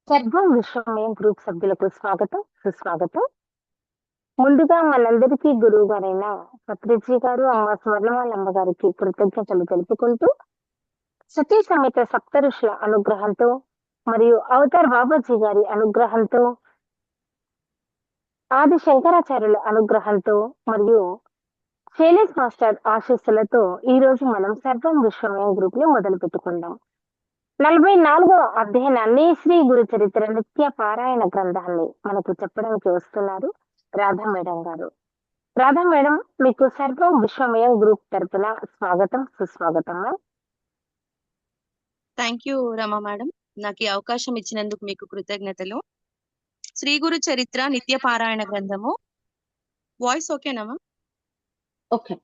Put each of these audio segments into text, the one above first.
సర్వం విశ్వమయం గ్రూప్ సభ్యులకు స్వాగతం, సుస్వాగతం. ముందుగా మనందరికీ గురువు గారైన పత్రిజీ గారు, అమ్మ స్వర్ణమాలమ్మ గారికి కృతజ్ఞతలు తెలుపుకుంటూ, సతీ సమేత సప్త ఋషుల అనుగ్రహంతో మరియు అవతార్ బాబాజీ గారి అనుగ్రహంతో, ఆది శంకరాచార్యుల అనుగ్రహంతో మరియు శైలేష్ మాస్టర్ ఆశీస్సులతో ఈ రోజు మనం సర్వం విశ్వమయం గ్రూప్ ని మొదలు పెట్టుకుందాం. 44వ అధ్యయనాన్ని శ్రీ గురు చరిత్ర నిత్య పారాయణ గ్రంథాన్ని మనకు చెప్పడానికి వస్తున్నారు రాధా మేడం గారు. రాధా మేడం, మీకు సర్వం విశ్వమయం గ్రూప్ తరపున స్వాగతం, సుస్వాగతం. Thank you Rama madam. నాకు ఈ అవకాశం ఇచ్చినందుకు మీకు కృతజ్ఞతలు. శ్రీ గురు చరిత్ర నిత్య పారాయణ గ్రంథము. వాయిస్ ఓకేనా? ఓకే.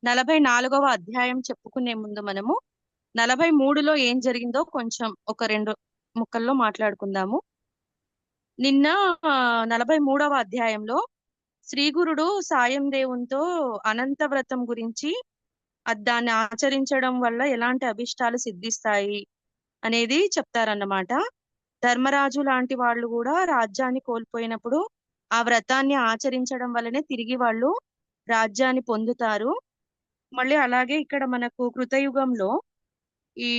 44వ అధ్యాయం చెప్పుకునే ముందు మనము 43లో ఏం జరిగిందో కొంచెం ఒక 2 ముక్కల్లో మాట్లాడుకుందాము. నిన్న 43వ అధ్యాయంలో శ్రీ గురుడు సాయం దేవునితో అనంత వ్రతం గురించి దాన్ని ఆచరించడం వల్ల ఎలాంటి అభిష్టాలు సిద్ధిస్తాయి అనేది చెప్తారన్నమాట. ధర్మరాజు లాంటి వాళ్ళు కూడా రాజ్యాన్ని కోల్పోయినప్పుడు ఆ వ్రతాన్ని ఆచరించడం వల్లనే తిరిగి వాళ్ళు రాజ్యాన్ని పొందుతారు. మళ్ళీ అలాగే ఇక్కడ మనకు కృతయుగంలో ఈ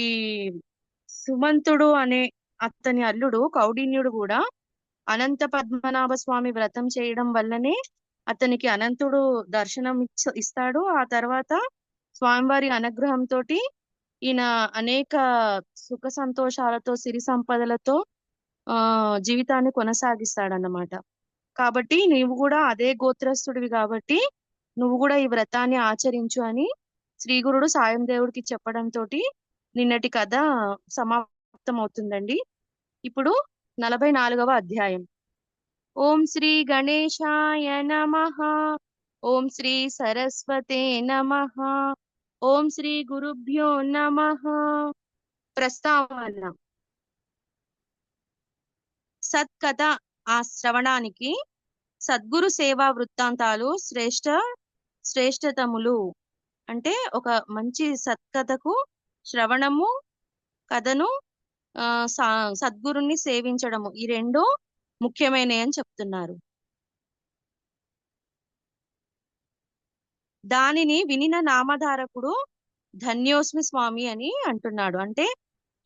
సుమంతుడు అనే అతని అల్లుడు కౌడిన్యుడు కూడా అనంత పద్మనాభ స్వామి వ్రతం చేయడం వల్లనే అతనికి అనంతుడు దర్శనం ఇస్తాడు. ఆ తర్వాత స్వామివారి అనుగ్రహంతో ఈయన అనేక సుఖ సంతోషాలతో సిరి సంపదలతో జీవితాన్ని కొనసాగిస్తాడన్నమాట. కాబట్టి నీవు కూడా అదే గోత్రస్తుడివి కాబట్టి నువ్వు కూడా ఈ వ్రతాన్ని ఆచరించు అని శ్రీ గురుడు సాయం దేవుడికి చెప్పడంతో నిన్నటి కథ సమాప్తం అవుతుందండి. ఇప్పుడు 44వ అధ్యాయం. ఓం శ్రీ గణేశాయ నమః. ఓం శ్రీ సరస్వతే నమః. ఓం శ్రీ గురుభ్యో నమః. ప్రస్తావన. సత్కథ ఆ శ్రవణానికి సద్గురు సేవా వృత్తాంతాలు శ్రేష్టతములు. అంటే ఒక మంచి సత్కథకు శ్రవణము, కథను, సద్గురుని సేవించడము, ఈ రెండు ముఖ్యమైనవి అని చెప్తున్నారు. దానిని వినిన నామధారకుడు ధన్యోస్మి స్వామి అని అంటున్నాడు. అంటే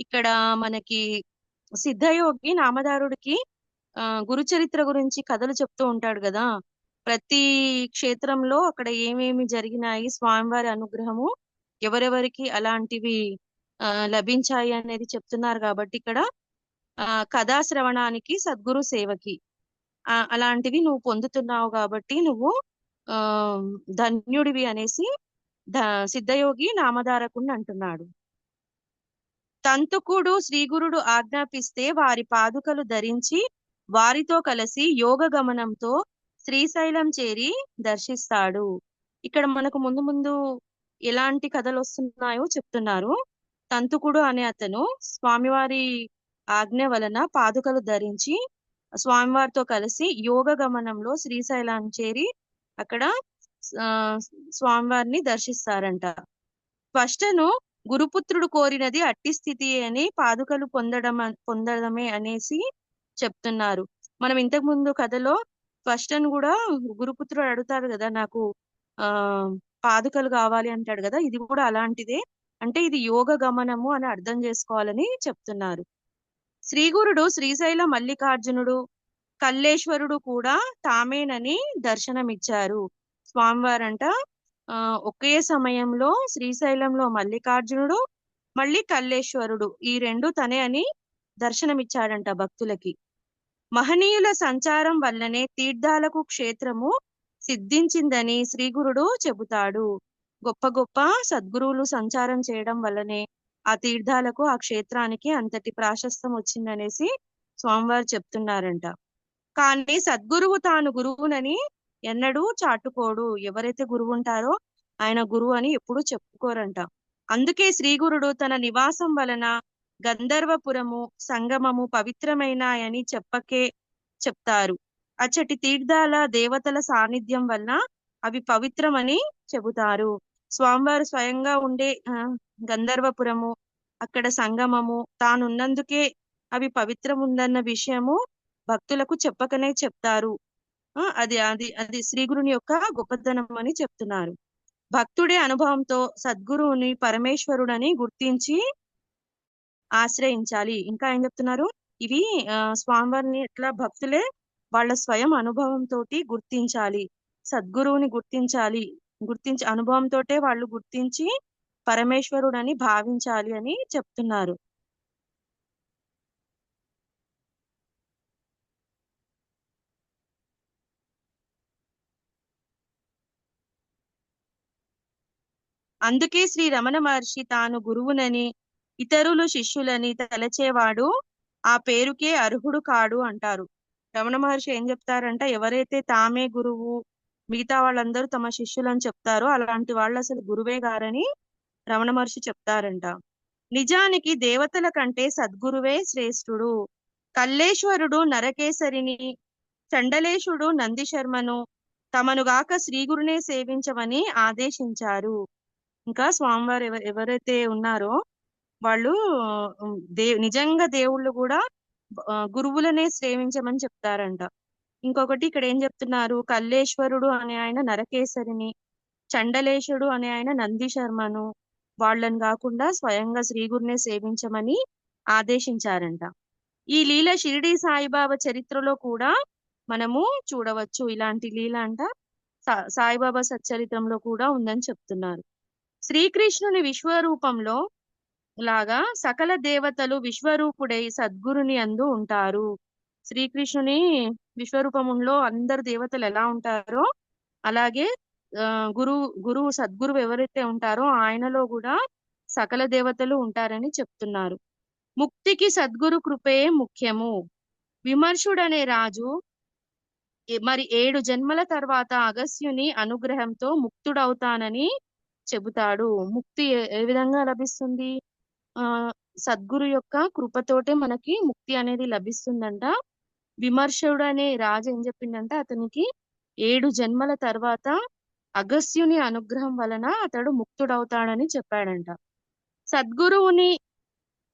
ఇక్కడ మనకి సిద్ధయోగి నామధారుడికి గురు చరిత్ర గురించి కథలు చెప్తూ ఉంటాడు కదా. ప్రతి క్షేత్రంలో అక్కడ ఏమేమి జరిగినాయి, స్వామివారి అనుగ్రహము ఎవరెవరికి అలాంటివి లభించాయి అనేది చెప్తున్నారు. కాబట్టి ఇక్కడ కథాశ్రవణానికి సద్గురు సేవకి అలాంటివి నువ్వు పొందుతున్నావు కాబట్టి నువ్వు ధన్యుడివి అనేసి సిద్ధయోగి నామధారకుడిని అంటున్నాడు. తంతుకుడు శ్రీగురుడు ఆజ్ఞాపిస్తే వారి పాదుకలు ధరించి వారితో కలిసి యోగ గమనంతో శ్రీశైలం చేరి దర్శిస్తాడు. ఇక్కడ మనకు ముందు ముందు ఎలాంటి కథలు వస్తున్నాయో చెప్తున్నారు. తంతుకుడు అనే అతను స్వామివారి ఆజ్ఞ వలన పాదుకలు ధరించి స్వామివారితో కలిసి యోగ గమనంలో శ్రీశైలం చేరి అక్కడ స్వామివారిని దర్శిస్తారంట. స్పష్టను గురుపుత్రుడు కోరినది అట్టి స్థితి అని పాదుకలు పొందడమే అనేసి చెప్తున్నారు. మనం ఇంతకు ముందు కథలో స్పష్టను కూడా గురుపుత్రుడు అడుగుతాడు కదా, నాకు పాదుకలు కావాలి అంటాడు కదా, ఇది కూడా అలాంటిదే. అంటే ఇది యోగ గమనము అని అర్థం చేసుకోవాలని చెప్తున్నారు. శ్రీగురుడు శ్రీశైల మల్లికార్జునుడు కల్లేశ్వరుడు కూడా తామేనని దర్శనమిచ్చారు. స్వామివారంట ఒకే సమయంలో శ్రీశైలంలో మల్లికార్జునుడు మళ్ళీ కల్లేశ్వరుడు ఈ రెండు తనే అని దర్శనమిచ్చాడంట భక్తులకి. మహనీయుల సంచారం వల్లనే తీర్థాలకు క్షేత్రము సిద్ధించిందని శ్రీగురుడు చెబుతాడు. గొప్ప గొప్ప సద్గురువులు సంచారం చేయడం వల్లనే ఆ తీర్థాలకు, ఆ క్షేత్రానికి అంతటి ప్రాశస్తం వచ్చిందనేసి స్వామివారు చెప్తున్నారంట. కానీ సద్గురువు తాను గురువునని ఎన్నడూ చాటుకోడు. ఎవరైతే గురువు ఉంటారో ఆయన గురువు అని ఎప్పుడూ చెప్పుకోరంట. అందుకే శ్రీగురుడు తన నివాసం వలన గంధర్వపురము, సంగమము పవిత్రమైనాయని చెప్తారు. అచ్చటి తీర్థాల దేవతల సాన్నిధ్యం వలన అవి పవిత్రమని చెబుతారు. స్వామివారు స్వయంగా ఉండే గంధర్వపురము, అక్కడ సంగమము తానున్నందుకే అవి పవిత్రముందన్న విషయము భక్తులకు చెప్పకనే చెప్తారు. అది అది అది శ్రీ గురుని యొక్క గొప్పతనం అని చెప్తున్నారు. భక్తుడే అనుభవంతో సద్గురువుని పరమేశ్వరుడని గుర్తించి ఆశ్రయించాలి. ఇంకా ఏం చెప్తున్నారు? ఇవి స్వామివారిని ఎట్లా భక్తులే వాళ్ళ స్వయం అనుభవంతో గుర్తించాలి, సద్గురువుని గుర్తించాలి, గుర్తించి అనుభవంతోటే వాళ్ళు గుర్తించి పరమేశ్వరుడని భావించాలి అని చెప్తున్నారు. అందుకే శ్రీ రమణ మహర్షి తాను గురువునని ఇతరులు శిష్యులని తలచేవాడు ఆ పేరుకే అర్హుడు కాడు అంటారు. రమణ మహర్షి ఏం చెప్తారంట, ఎవరైతే తామే గురువు మిగతా వాళ్ళందరూ తమ శిష్యులని చెప్తారో అలాంటి వాళ్ళు అసలు గురువే గారని రమణ మహర్షి చెప్తారంట. నిజానికి దేవతల కంటే సద్గురువే శ్రేష్ఠుడు. కల్లేశ్వరుడు నరకేసరిని, చండలేశుడు నందిశర్మను తమనుగాక శ్రీగురునే సేవించమని ఆదేశించారు. ఇంకా స్వామివారు ఎవరైతే ఉన్నారో వాళ్ళు నిజంగా దేవుళ్ళు కూడా గురువులనే సేవించమని చెప్తారంట. ఇంకొకటి ఇక్కడ ఏం చెప్తున్నారు, కల్లేశ్వరుడు అనే ఆయన నరకేసరిని, చండలేశుడు అనే ఆయన నంది శర్మను వాళ్ళని కాకుండా స్వయంగా శ్రీగురునే సేవించమని ఆదేశించారంట. ఈ లీల షిరిడి సాయిబాబా చరిత్రలో కూడా మనము చూడవచ్చు. ఇలాంటి లీల అంట సాయిబాబా సచ్చరిత్రంలో కూడా ఉందని చెప్తున్నారు. శ్రీకృష్ణుని విశ్వరూపంలో లాగా సకల దేవతలు విశ్వరూపుడై సద్గురుని అందు ఉంటారు. శ్రీకృష్ణుని విశ్వరూపంలో అందరు దేవతలు ఎలా ఉంటారో అలాగే గురువు సద్గురువు ఎవరైతే ఉంటారో ఆయనలో కూడా సకల దేవతలు ఉంటారని చెప్తున్నారు. ముక్తికి సద్గురు కృపే ముఖ్యము. విమర్శుడనే రాజు మరి 7 జన్మల తర్వాత అగస్త్యుని అనుగ్రహంతో ముక్తుడవుతానని చెబుతాడు. ముక్తి ఏ విధంగా లభిస్తుంది? సద్గురు యొక్క కృపతోటే మనకి ముక్తి అనేది లభిస్తుందంట. విమర్శుడు అనే రాజు ఏం చెప్పిందంటే అతనికి 7 జన్మల తర్వాత అగస్త్యుని అనుగ్రహం వలన అతడు ముక్తుడవుతాడని చెప్పాడంట. సద్గురువుని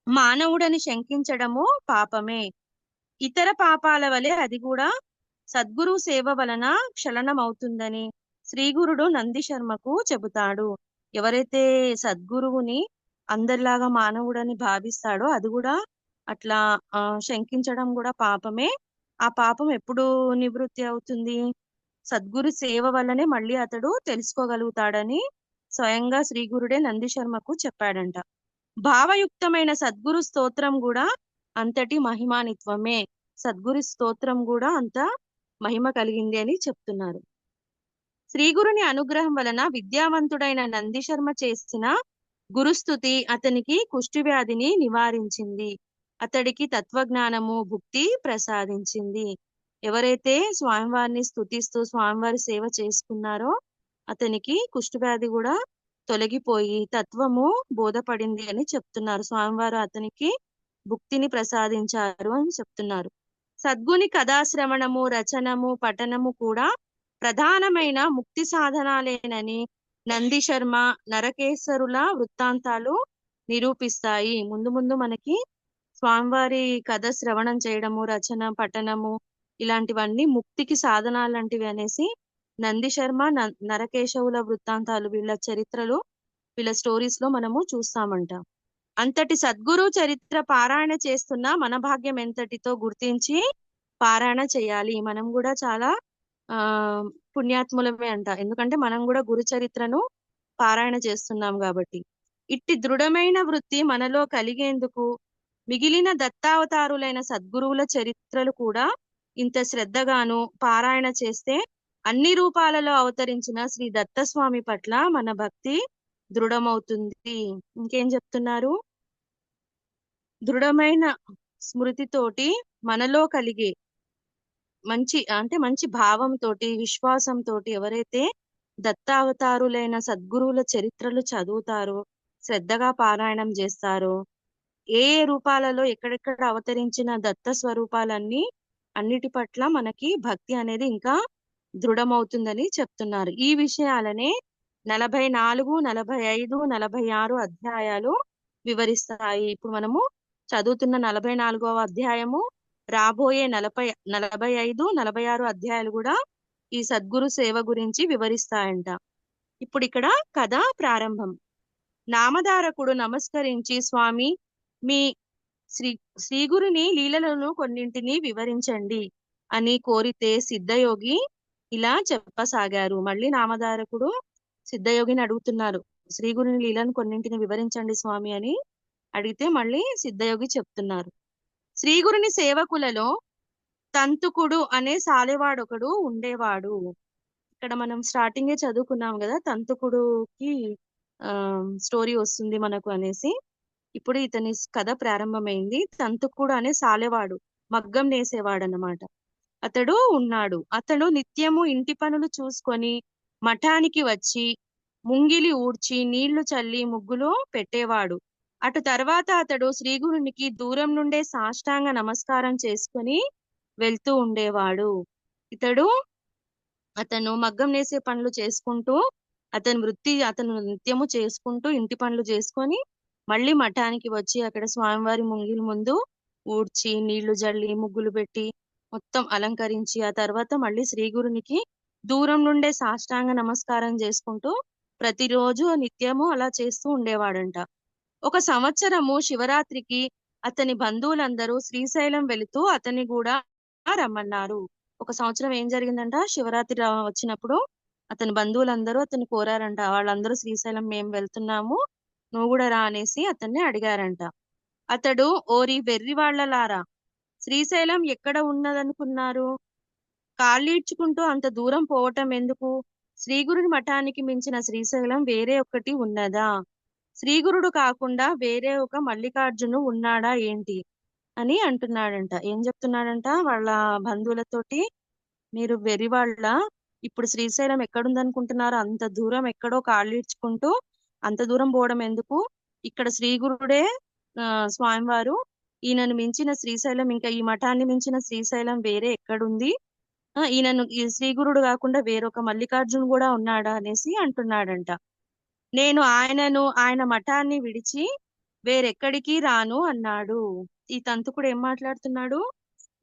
మానవుడని శంకించడము పాపమే. ఇతర పాపాల వలె అది కూడా సద్గురు సేవ వలన క్షళనమవుతుందని శ్రీగురుడు నంది శర్మకు చెబుతాడు. ఎవరైతే సద్గురువుని అందరిలాగా మానవుడని భావిస్తాడో అది కూడా అట్లా శంకించడం కూడా పాపమే. ఆ పాపం ఎప్పుడు నివృత్తి అవుతుంది? సద్గురు సేవ వల్లనే మళ్ళీ అతడు తెలుసుకోగలుగుతాడని స్వయంగా శ్రీగురుడే నంది శర్మకు చెప్పాడంట. భావయుక్తమైన సద్గురు స్తోత్రం కూడా అంతటి మహిమానిత్వమే. సద్గురు స్తోత్రం కూడా అంత మహిమ కలిగింది అని చెప్తున్నారు. శ్రీగురుని అనుగ్రహం వలన విద్యావంతుడైన నంది శర్మ చేసిన గురుస్తుతి అతనికి కుష్టి వ్యాధిని నివారించింది, అతడికి తత్వజ్ఞానము భుక్తి ప్రసాదించింది. ఎవరైతే స్వామివారిని స్తుతిస్తూ స్వామివారి సేవ చేసుకున్నారో అతనికి కుష్టి వ్యాధి కూడా తొలగిపోయి తత్వము బోధపడింది అని చెప్తున్నారు. స్వామివారు అతనికి భుక్తిని ప్రసాదించారు అని చెప్తున్నారు. సద్గుని కథాశ్రవణము, రచనము, పఠనము కూడా ప్రధానమైన ముక్తి సాధనాలేనని నంది శర్మ, నరకేశ్వరుల వృత్తాంతాలు నిరూపిస్తాయి. ముందు ముందు మనకి స్వామివారి కథ శ్రవణం చేయడము, రచన, పఠనము ఇలాంటివన్నీ ముక్తికి సాధనాలు లాంటివి అనేసి నంది శర్మ, నరకేశవుల వృత్తాంతాలు వీళ్ళ చరిత్రలు వీళ్ళ స్టోరీస్ లో మనము చూస్తామంట. అంతటి సద్గురు చరిత్ర పారాయణ చేస్తున్న మన భాగ్యం ఎంతటితో గుర్తించి పారాయణ చేయాలి. మనం కూడా చాలా పుణ్యాత్ములమే అంట. ఎందుకంటే మనం కూడా గురు చరిత్రను పారాయణ చేస్తున్నాం కాబట్టి. ఇట్టి దృఢమైన వృత్తి మనలో కలిగేందుకు మిగిలిన దత్తావతారులైన సద్గురువుల చరిత్రలు కూడా ఇంత శ్రద్ధగాను పారాయణ చేస్తే అన్ని రూపాలలో అవతరించిన శ్రీ దత్తస్వామి పట్ల మన భక్తి దృఢమవుతుంది. ఇంకేం చెప్తున్నారు? దృఢమైన స్మృతితోటి మనలో కలిగే మంచి భావంతో విశ్వాసంతో ఎవరైతే దత్తావతారులైన సద్గురువుల చరిత్రలు చదువుతారో, శ్రద్ధగా పారాయణం చేస్తారో, ఏ రూపాలలో ఎక్కడెక్కడ అవతరించిన దత్త స్వరూపాలన్నీ అన్నిటి పట్ల మనకి భక్తి అనేది ఇంకా దృఢమవుతుందని చెప్తున్నారు. ఈ విషయాలనే 44, 45, 46 అధ్యాయాలు వివరిస్తాయి. ఇప్పుడు మనము చదువుతున్న 44వ అధ్యాయము, రాబోయే 45, 46 అధ్యాయాలు కూడా ఈ సద్గురు సేవ గురించి వివరిస్తాయంట. ఇప్పుడు ఇక్కడ కథ ప్రారంభం. నామధారకుడు నమస్కరించి, స్వామి, మీ శ్రీ శ్రీగురుని లీలలను కొన్నింటిని వివరించండి అని కోరితే సిద్ధయోగి ఇలా చెప్పసాగారు. మళ్ళీ నామధారకుడు సిద్ధయోగిని అడుగుతున్నారు, శ్రీగురుని లీలను కొన్నింటిని వివరించండి స్వామి అని అడిగితే మళ్ళీ సిద్ధయోగి చెప్తున్నారు. శ్రీగురుని సేవకులలో తంతుకుడు అనే సాలెవాడొకడు ఉండేవాడు. ఇక్కడ మనం స్టార్టింగే చదువుకున్నాం కదా, తంతుకుడుకి స్టోరీ వస్తుంది మనకు అనేసి. ఇప్పుడు ఇతని కథ ప్రారంభమైంది. తంతుకుడు అనే సాలెవాడు, మగ్గం నేసేవాడు అన్నమాట. అతడు ఉన్నాడు. అతడు నిత్యము ఇంటి పనులు చూసుకొని మఠానికి వచ్చి ముంగిలి ఊడ్చి నీళ్లు చల్లి ముగ్గులు పెట్టేవాడు. అటు తర్వాత అతడు శ్రీగురునికి దూరం నుండే సాష్టాంగ నమస్కారం చేసుకొని వెళ్తూ ఉండేవాడు. అతను మగ్గం నేసే పనులు చేసుకుంటూ అతను నిత్యము చేసుకుంటూ ఇంటి పనులు చేసుకొని మళ్ళీ మఠానికి వచ్చి అక్కడ స్వామివారి ముంగిలి ముందు ఊడ్చి నీళ్లు జల్లి ముగ్గులు పెట్టి మొత్తం అలంకరించి ఆ తర్వాత మళ్ళీ శ్రీగురునికి దూరం నుండే సాష్టాంగ నమస్కారం చేసుకుంటూ ప్రతిరోజు నిత్యము అలా చేస్తూ ఉండేవాడంట. ఒక సంవత్సరము శివరాత్రికి అతని బంధువులందరూ శ్రీశైలం వెళుతూ అతన్ని కూడా రమ్మన్నారు. ఒక సంవత్సరం ఏం జరిగిందంట, శివరాత్రి వచ్చినప్పుడు అతని బంధువులందరూ అతన్ని కోరారంట. వాళ్ళందరూ శ్రీశైలం మేము వెళ్తున్నాము, నువ్వు కూడా రా అనేసి అతన్ని అడిగారంట. అతడు, ఓరి వెర్రి వాళ్ళలారా, శ్రీశైలం ఎక్కడ ఉన్నదనుకున్నారు? కాళ్ళీడ్చుకుంటూ అంత దూరం పోవటం ఎందుకు? శ్రీగురుని మఠానికి మించిన శ్రీశైలం వేరే ఒక్కటి ఉన్నదా? శ్రీగురుడు కాకుండా వేరే ఒక మల్లికార్జును ఉన్నాడా ఏంటి అని అంటున్నాడంట. ఏం చెప్తున్నాడంట వాళ్ళ బంధువులతోటి, మీరు వెర్రివాళ్ళ, ఇప్పుడు శ్రీశైలం ఎక్కడుందనుకుంటున్నారు? అంత దూరం ఎక్కడో కాళ్ళీడ్చుకుంటూ అంత దూరం పోవడం ఎందుకు? ఇక్కడ శ్రీగురుడే స్వామివారు. ఈయనను మించిన శ్రీశైలం, ఇంకా ఈ మఠాన్ని మించిన శ్రీశైలం వేరే ఎక్కడుంది? ఈ శ్రీగురుడు కాకుండా వేరొక మల్లికార్జును కూడా ఉన్నాడా అనేసి అంటున్నాడంట. నేను ఆయన మఠాన్ని విడిచి వేరెక్కడికి రాను అన్నాడు. ఈ తంతుకుడు ఏం మాట్లాడుతున్నాడు?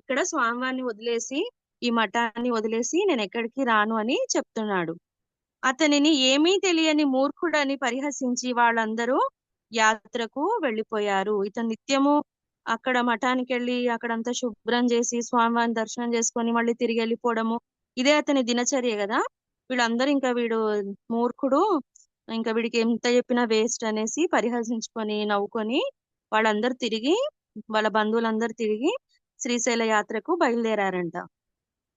ఇక్కడ స్వామివారిని వదిలేసి, ఈ మఠాన్ని వదిలేసి నేను ఎక్కడికి రాను అని చెప్తున్నాడు. అతనిని ఏమీ తెలియని మూర్ఖుడని పరిహసించి వాళ్ళందరూ యాత్రకు వెళ్ళిపోయారు. ఇతను నిత్యము అక్కడ మఠానికి వెళ్ళి అక్కడంతా శుభ్రం చేసి స్వామివారిని దర్శనం చేసుకొని మళ్ళీ తిరిగి వెళ్ళిపోవడము, ఇదే అతని దినచర్య కదా. వీళ్ళందరూ ఇంకా వీడు మూర్ఖుడు, ఇంకా వీడికి ఎంత చెప్పినా వేస్ట్ అనేసి పరిహసించుకొని నవ్వుకొని వాళ్ళ బంధువులందరూ తిరిగి శ్రీశైల యాత్రకు బయలుదేరారంట.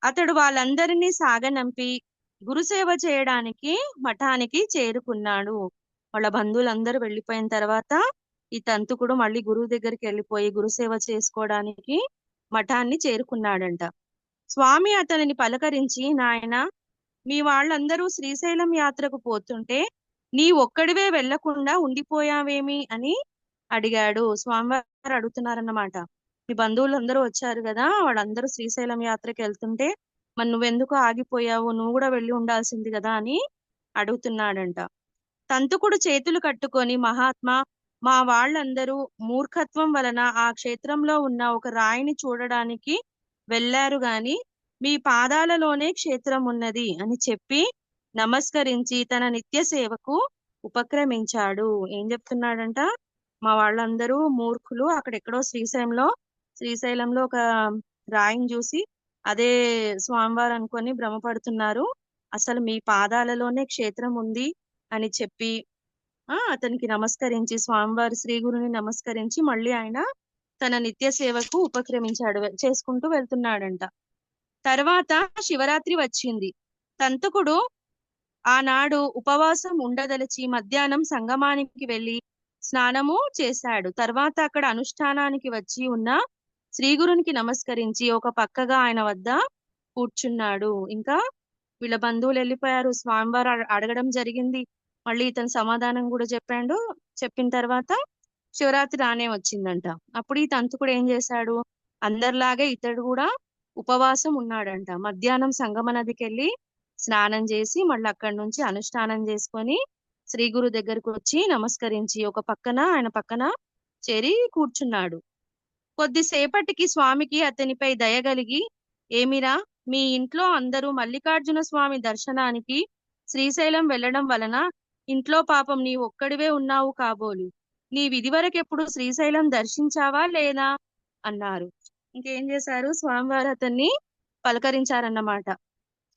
అతడు వాళ్ళందరినీ సాగనంపి గురుసేవ చేయడానికి మఠానికి చేరుకున్నాడు. వాళ్ళ బంధువులందరూ వెళ్ళిపోయిన తర్వాత ఈ తంతుకుడు మళ్ళీ గురువు దగ్గరికి వెళ్ళిపోయి గురుసేవ చేసుకోవడానికి మఠాన్ని చేరుకున్నాడంట. స్వామి అతనిని పలకరించి, నాయన, మీ వాళ్ళందరూ శ్రీశైలం యాత్రకు పోతుంటే నీ ఒక్కడివే వెళ్లకుండా ఉండిపోయావేమి అని అడిగాడు. స్వామివారు అడుగుతున్నారన్నమాట, మీ బంధువులందరూ వచ్చారు కదా, వాళ్ళందరూ శ్రీశైలం యాత్రకి వెళ్తుంటే మరి నువ్వెందుకు ఆగిపోయావు? నువ్వు కూడా వెళ్ళి ఉండాల్సింది కదా అని అడుగుతున్నాడంట. తంతుకుడు చేతులు కట్టుకొని, మహాత్మా, మా వాళ్ళందరూ మూర్ఖత్వం వలన ఆ క్షేత్రంలో ఉన్న ఒక రాయిని చూడడానికి వెళ్ళారు గాని మీ పాదాలలోనే క్షేత్రం ఉన్నది అని చెప్పి నమస్కరించి తన నిత్య సేవకు ఉపక్రమించాడు. ఏం చెప్తున్నాడంట? మా వాళ్ళందరూ మూర్ఖులు, అక్కడెక్కడో శ్రీశైలంలో ఒక రాయిని చూసి అదే స్వామివారు అనుకొని భ్రమపడుతున్నారు, అసలు మీ పాదాలలోనే క్షేత్రం ఉంది అని చెప్పి అతనికి నమస్కరించి, స్వామివారి శ్రీగురుని నమస్కరించి మళ్ళీ ఆయన తన నిత్య సేవకు ఉపక్రమించాడు, చేసుకుంటూ వెళ్తున్నాడంట. తర్వాత శివరాత్రి వచ్చింది. తంతకుడు ఆనాడు ఉపవాసం ఉండదలిచి మధ్యాహ్నం సంగమానికి వెళ్లి స్నానము చేశాడు. తర్వాత అక్కడ అనుష్ఠానానికి వచ్చి ఉన్న శ్రీగురునికి నమస్కరించి ఒక పక్కగా ఆయన వద్ద కూర్చున్నాడు. ఇంకా వీళ్ళ బంధువులు వెళ్ళిపోయారు. స్వామివారు అడగడం జరిగింది, మళ్ళీ ఇతను సమాధానం కూడా చెప్పిన తర్వాత శివరాత్రి రానే వచ్చిందంట. అప్పుడు ఈ తంతుకుడు ఏం చేశాడు? అందరిలాగే ఇతడు కూడా ఉపవాసం ఉన్నాడంట. మధ్యాహ్నం సంగమ నదికి వెళ్ళి స్నానం చేసి మళ్ళీ అక్కడి నుంచి అనుష్ఠానం చేసుకొని శ్రీ గురు దగ్గరకు వచ్చి నమస్కరించి ఆయన పక్కన చేరి కూర్చున్నాడు. కొద్దిసేపటికి స్వామికి అతనిపై దయ కలిగి, ఏమిరా, మీ ఇంట్లో అందరూ మల్లికార్జున స్వామి దర్శనానికి శ్రీశైలం వెళ్ళడం వలన ఇంట్లో పాపం నీ ఒక్కడివే ఉన్నావు కాబోలు. నీవిదివరకెప్పుడు శ్రీశైలం దర్శించావా లేదా అన్నారు. ఇంకేం చేశారు, స్వామివారు అతన్ని పలకరించారన్నమాట.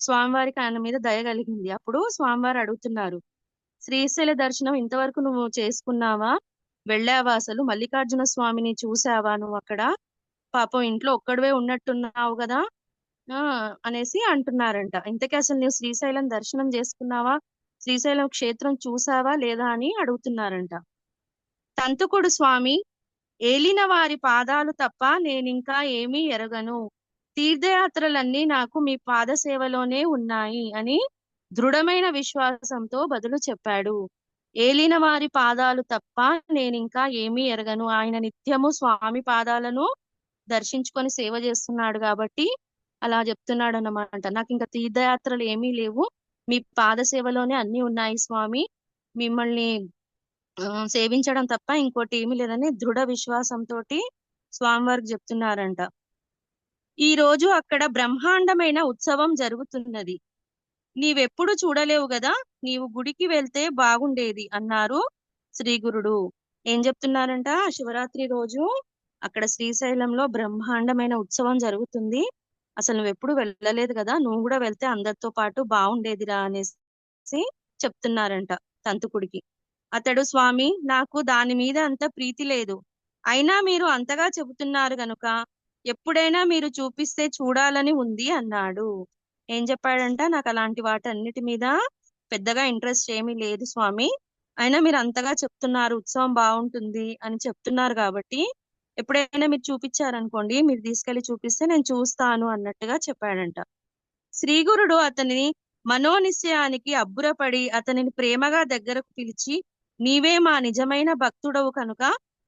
స్వామివారికి ఆయన మీద దయ కలిగింది. అప్పుడు స్వామివారు అడుగుతున్నారు, శ్రీశైల దర్శనం ఇంతవరకు నువ్వు చేసుకున్నావా, వెళ్ళావా, అసలు మల్లికార్జున స్వామిని చూసావా నువ్వు అక్కడ, పాపం ఇంట్లో ఒక్కడివే ఉన్నట్టున్నావు కదా ఆ అనేసి అంటున్నారంట. ఇంతకీ అసలు నువ్వు శ్రీశైలం దర్శనం చేసుకున్నావా, శ్రీశైలం క్షేత్రం చూసావా లేదా అని అడుగుతున్నారంట. తంతుకుడు స్వామి, ఏలిన వారి పాదాలు తప్ప నేనింకా ఏమీ ఎరగను, తీర్థయాత్రలన్నీ నాకు మీ పాద సేవలోనే ఉన్నాయి అని దృఢమైన విశ్వాసంతో బదులు చెప్పాడు. ఏలిన వారి పాదాలు తప్ప నేనింకా ఏమీ ఎరగను. ఆయన నిత్యము స్వామి పాదాలను దర్శించుకొని సేవ చేస్తున్నాడు కాబట్టి అలా చెప్తున్నాడు అన్నమాట. నాకు ఇంకా తీర్థయాత్రలు ఏమీ లేవు, మీ పాద సేవలోనే అన్ని ఉన్నాయి స్వామి, మిమ్మల్ని సేవించడం తప్ప ఇంకోటి ఏమీ లేదని దృఢ విశ్వాసంతో స్వామివారికి చెప్తున్నారంట. ఈ రోజు అక్కడ బ్రహ్మాండమైన ఉత్సవం జరుగుతున్నది, నీవెప్పుడు చూడలేవు గదా, నీవు గుడికి వెళ్తే బాగుండేది అన్నారు శ్రీ గురుడు. ఏం చెప్తున్నారంట, శివరాత్రి రోజు అక్కడ శ్రీశైలంలో బ్రహ్మాండమైన ఉత్సవం జరుగుతుంది, అసలు నువ్వెప్పుడు వెళ్ళలేదు కదా, నువ్వు కూడా వెళ్తే అందరితో పాటు బాగుండేదిరా అనేసి చెప్తున్నారంట తంతుకుడికి. అతడు, స్వామి, నాకు దాని మీద అంత ప్రీతి లేదు, అయినా మీరు అంతగా చెబుతున్నారు గనుక ఎప్పుడైనా మీరు చూపిస్తే చూడాలని ఉంది అన్నాడు. ఏం చెప్పాడంట, నాకు అలాంటి వాటన్నిటి మీద పెద్దగా ఇంట్రెస్ట్ ఏమీ లేదు స్వామి, అయినా మీరు అంతగా చెప్తున్నారు, ఉత్సవం బాగుంటుంది అని చెప్తున్నారు కాబట్టి ఎప్పుడైనా మీరు చూపించారనుకోండి, మీరు తీసుకెళ్లి చూపిస్తే నేను చూస్తాను అన్నట్టుగా చెప్పాడంట. శ్రీగురుడు అతని మనోనిశ్చయానికి అబ్బురపడి అతనిని ప్రేమగా దగ్గరకు పిలిచి, నీవే మా నిజమైన భక్తుడవు కనుక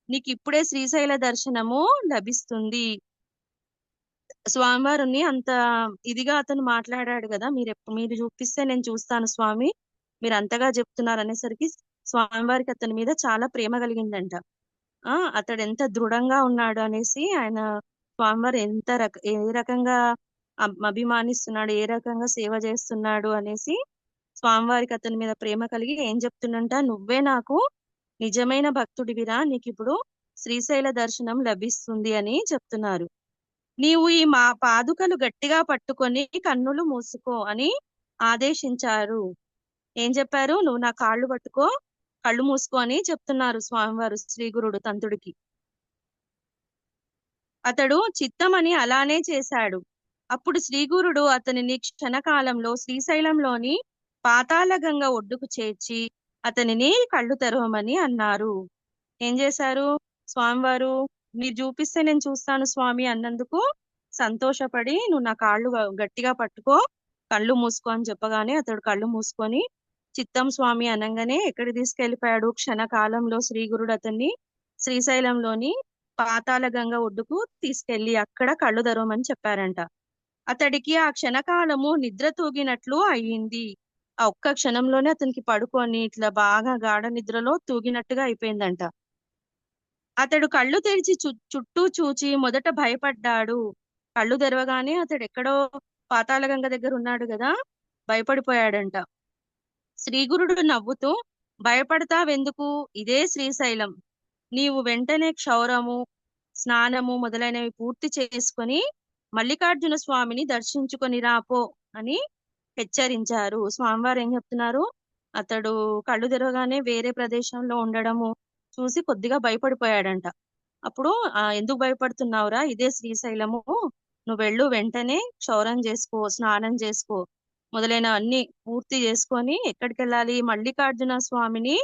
నీకు ఇప్పుడే శ్రీశైల దర్శనము లభిస్తుంది. స్వామివారిని అంత ఇదిగా అతను మాట్లాడాడు కదా, మీరు చూపిస్తే నేను చూస్తాను స్వామి, మీరు అంతగా చెప్తున్నారు అనేసరికి స్వామివారికి అతని మీద చాలా ప్రేమ కలిగిందంట. అతడు ఎంత దృఢంగా ఉన్నాడు అనేసి, ఆయన స్వామివారు ఏ రకంగా అభిమానిస్తున్నాడు, ఏ రకంగా సేవ చేస్తున్నాడు అనేసి స్వామివారికి అతని మీద ప్రేమ కలిగి ఏం చెప్తుండంట, నువ్వే నాకు నిజమైన భక్తుడివిరా, నీకు ఇప్పుడు శ్రీశైల దర్శనం లభిస్తుంది అని చెప్తున్నారు. నీవు ఈ మా పాదుకలు గట్టిగా పట్టుకొని కన్నులు మూసుకో అని ఆదేశించారు. ఏం చెప్పారు, నువ్వు నా కాళ్ళు పట్టుకో, కళ్ళు మూసుకో అని చెప్తున్నారు స్వామివారు శ్రీ గురుడు తంతుడికి. అతడు చిత్తమని అలానే చేశాడు. అప్పుడు శ్రీగురుడు అతనిని క్షణకాలంలో శ్రీశైలంలోని పాతాళ గంగ ఒడ్డుకు చేర్చి అతనిని కళ్ళు తెరవమని అన్నారు. ఏం చేశారు, స్వామివారు మీరు చూపిస్తే నేను చూస్తాను స్వామి అన్నందుకు సంతోషపడి, నువ్వు నా కాళ్ళు గట్టిగా పట్టుకో, కళ్ళు మూసుకో అని చెప్పగానే అతడు కళ్ళు మూసుకొని చిత్తం స్వామి అనగానే ఎక్కడికి తీసుకెళ్లిపోయాడు, క్షణకాలంలో శ్రీగురుడు అతన్ని శ్రీశైలంలోని పాతాళ గంగ ఒడ్డుకు తీసుకెళ్లి అక్కడ కళ్ళు తెరవమని చెప్పారంట. అతడికి ఆ క్షణకాలము నిద్ర తూగినట్లు అయ్యింది. ఆ ఒక్క క్షణంలోనే అతనికి పడుకొని ఇట్లా బాగా గాఢ నిద్రలో తూగినట్టుగా అయిపోయిందంట. అతడు కళ్ళు తెరిచి చుట్టూ చూచి మొదట భయపడ్డాడు. కళ్ళు తెరవగానే అతడు ఎక్కడో పాతాళగంగ దగ్గర ఉన్నాడు కదా, భయపడిపోయాడంట. శ్రీగురుడు నవ్వుతూ, భయపడతావెందుకు, ఇదే శ్రీశైలం, నీవు వెంటనే క్షౌరము, స్నానము మొదలైనవి పూర్తి చేసుకొని మల్లికార్జున స్వామిని దర్శించుకొని రాపో అని హెచ్చరించారు. స్వామివారు ఏం చెప్తున్నారు, అతడు కళ్ళు తెరవగానే వేరే ప్రదేశంలో ఉండడము చూసి కొద్దిగా భయపడిపోయాడంట. అప్పుడు ఎందుకు భయపడుతున్నావురా, ఇదే శ్రీశైలము, నువ్వు వెళ్ళు, వెంటనే క్షౌరం చేసుకో, స్నానం చేసుకో, మొదలైన అన్ని పూర్తి చేసుకొని ఎక్కడికి వెళ్ళాలి, మల్లికార్జున స్వామిని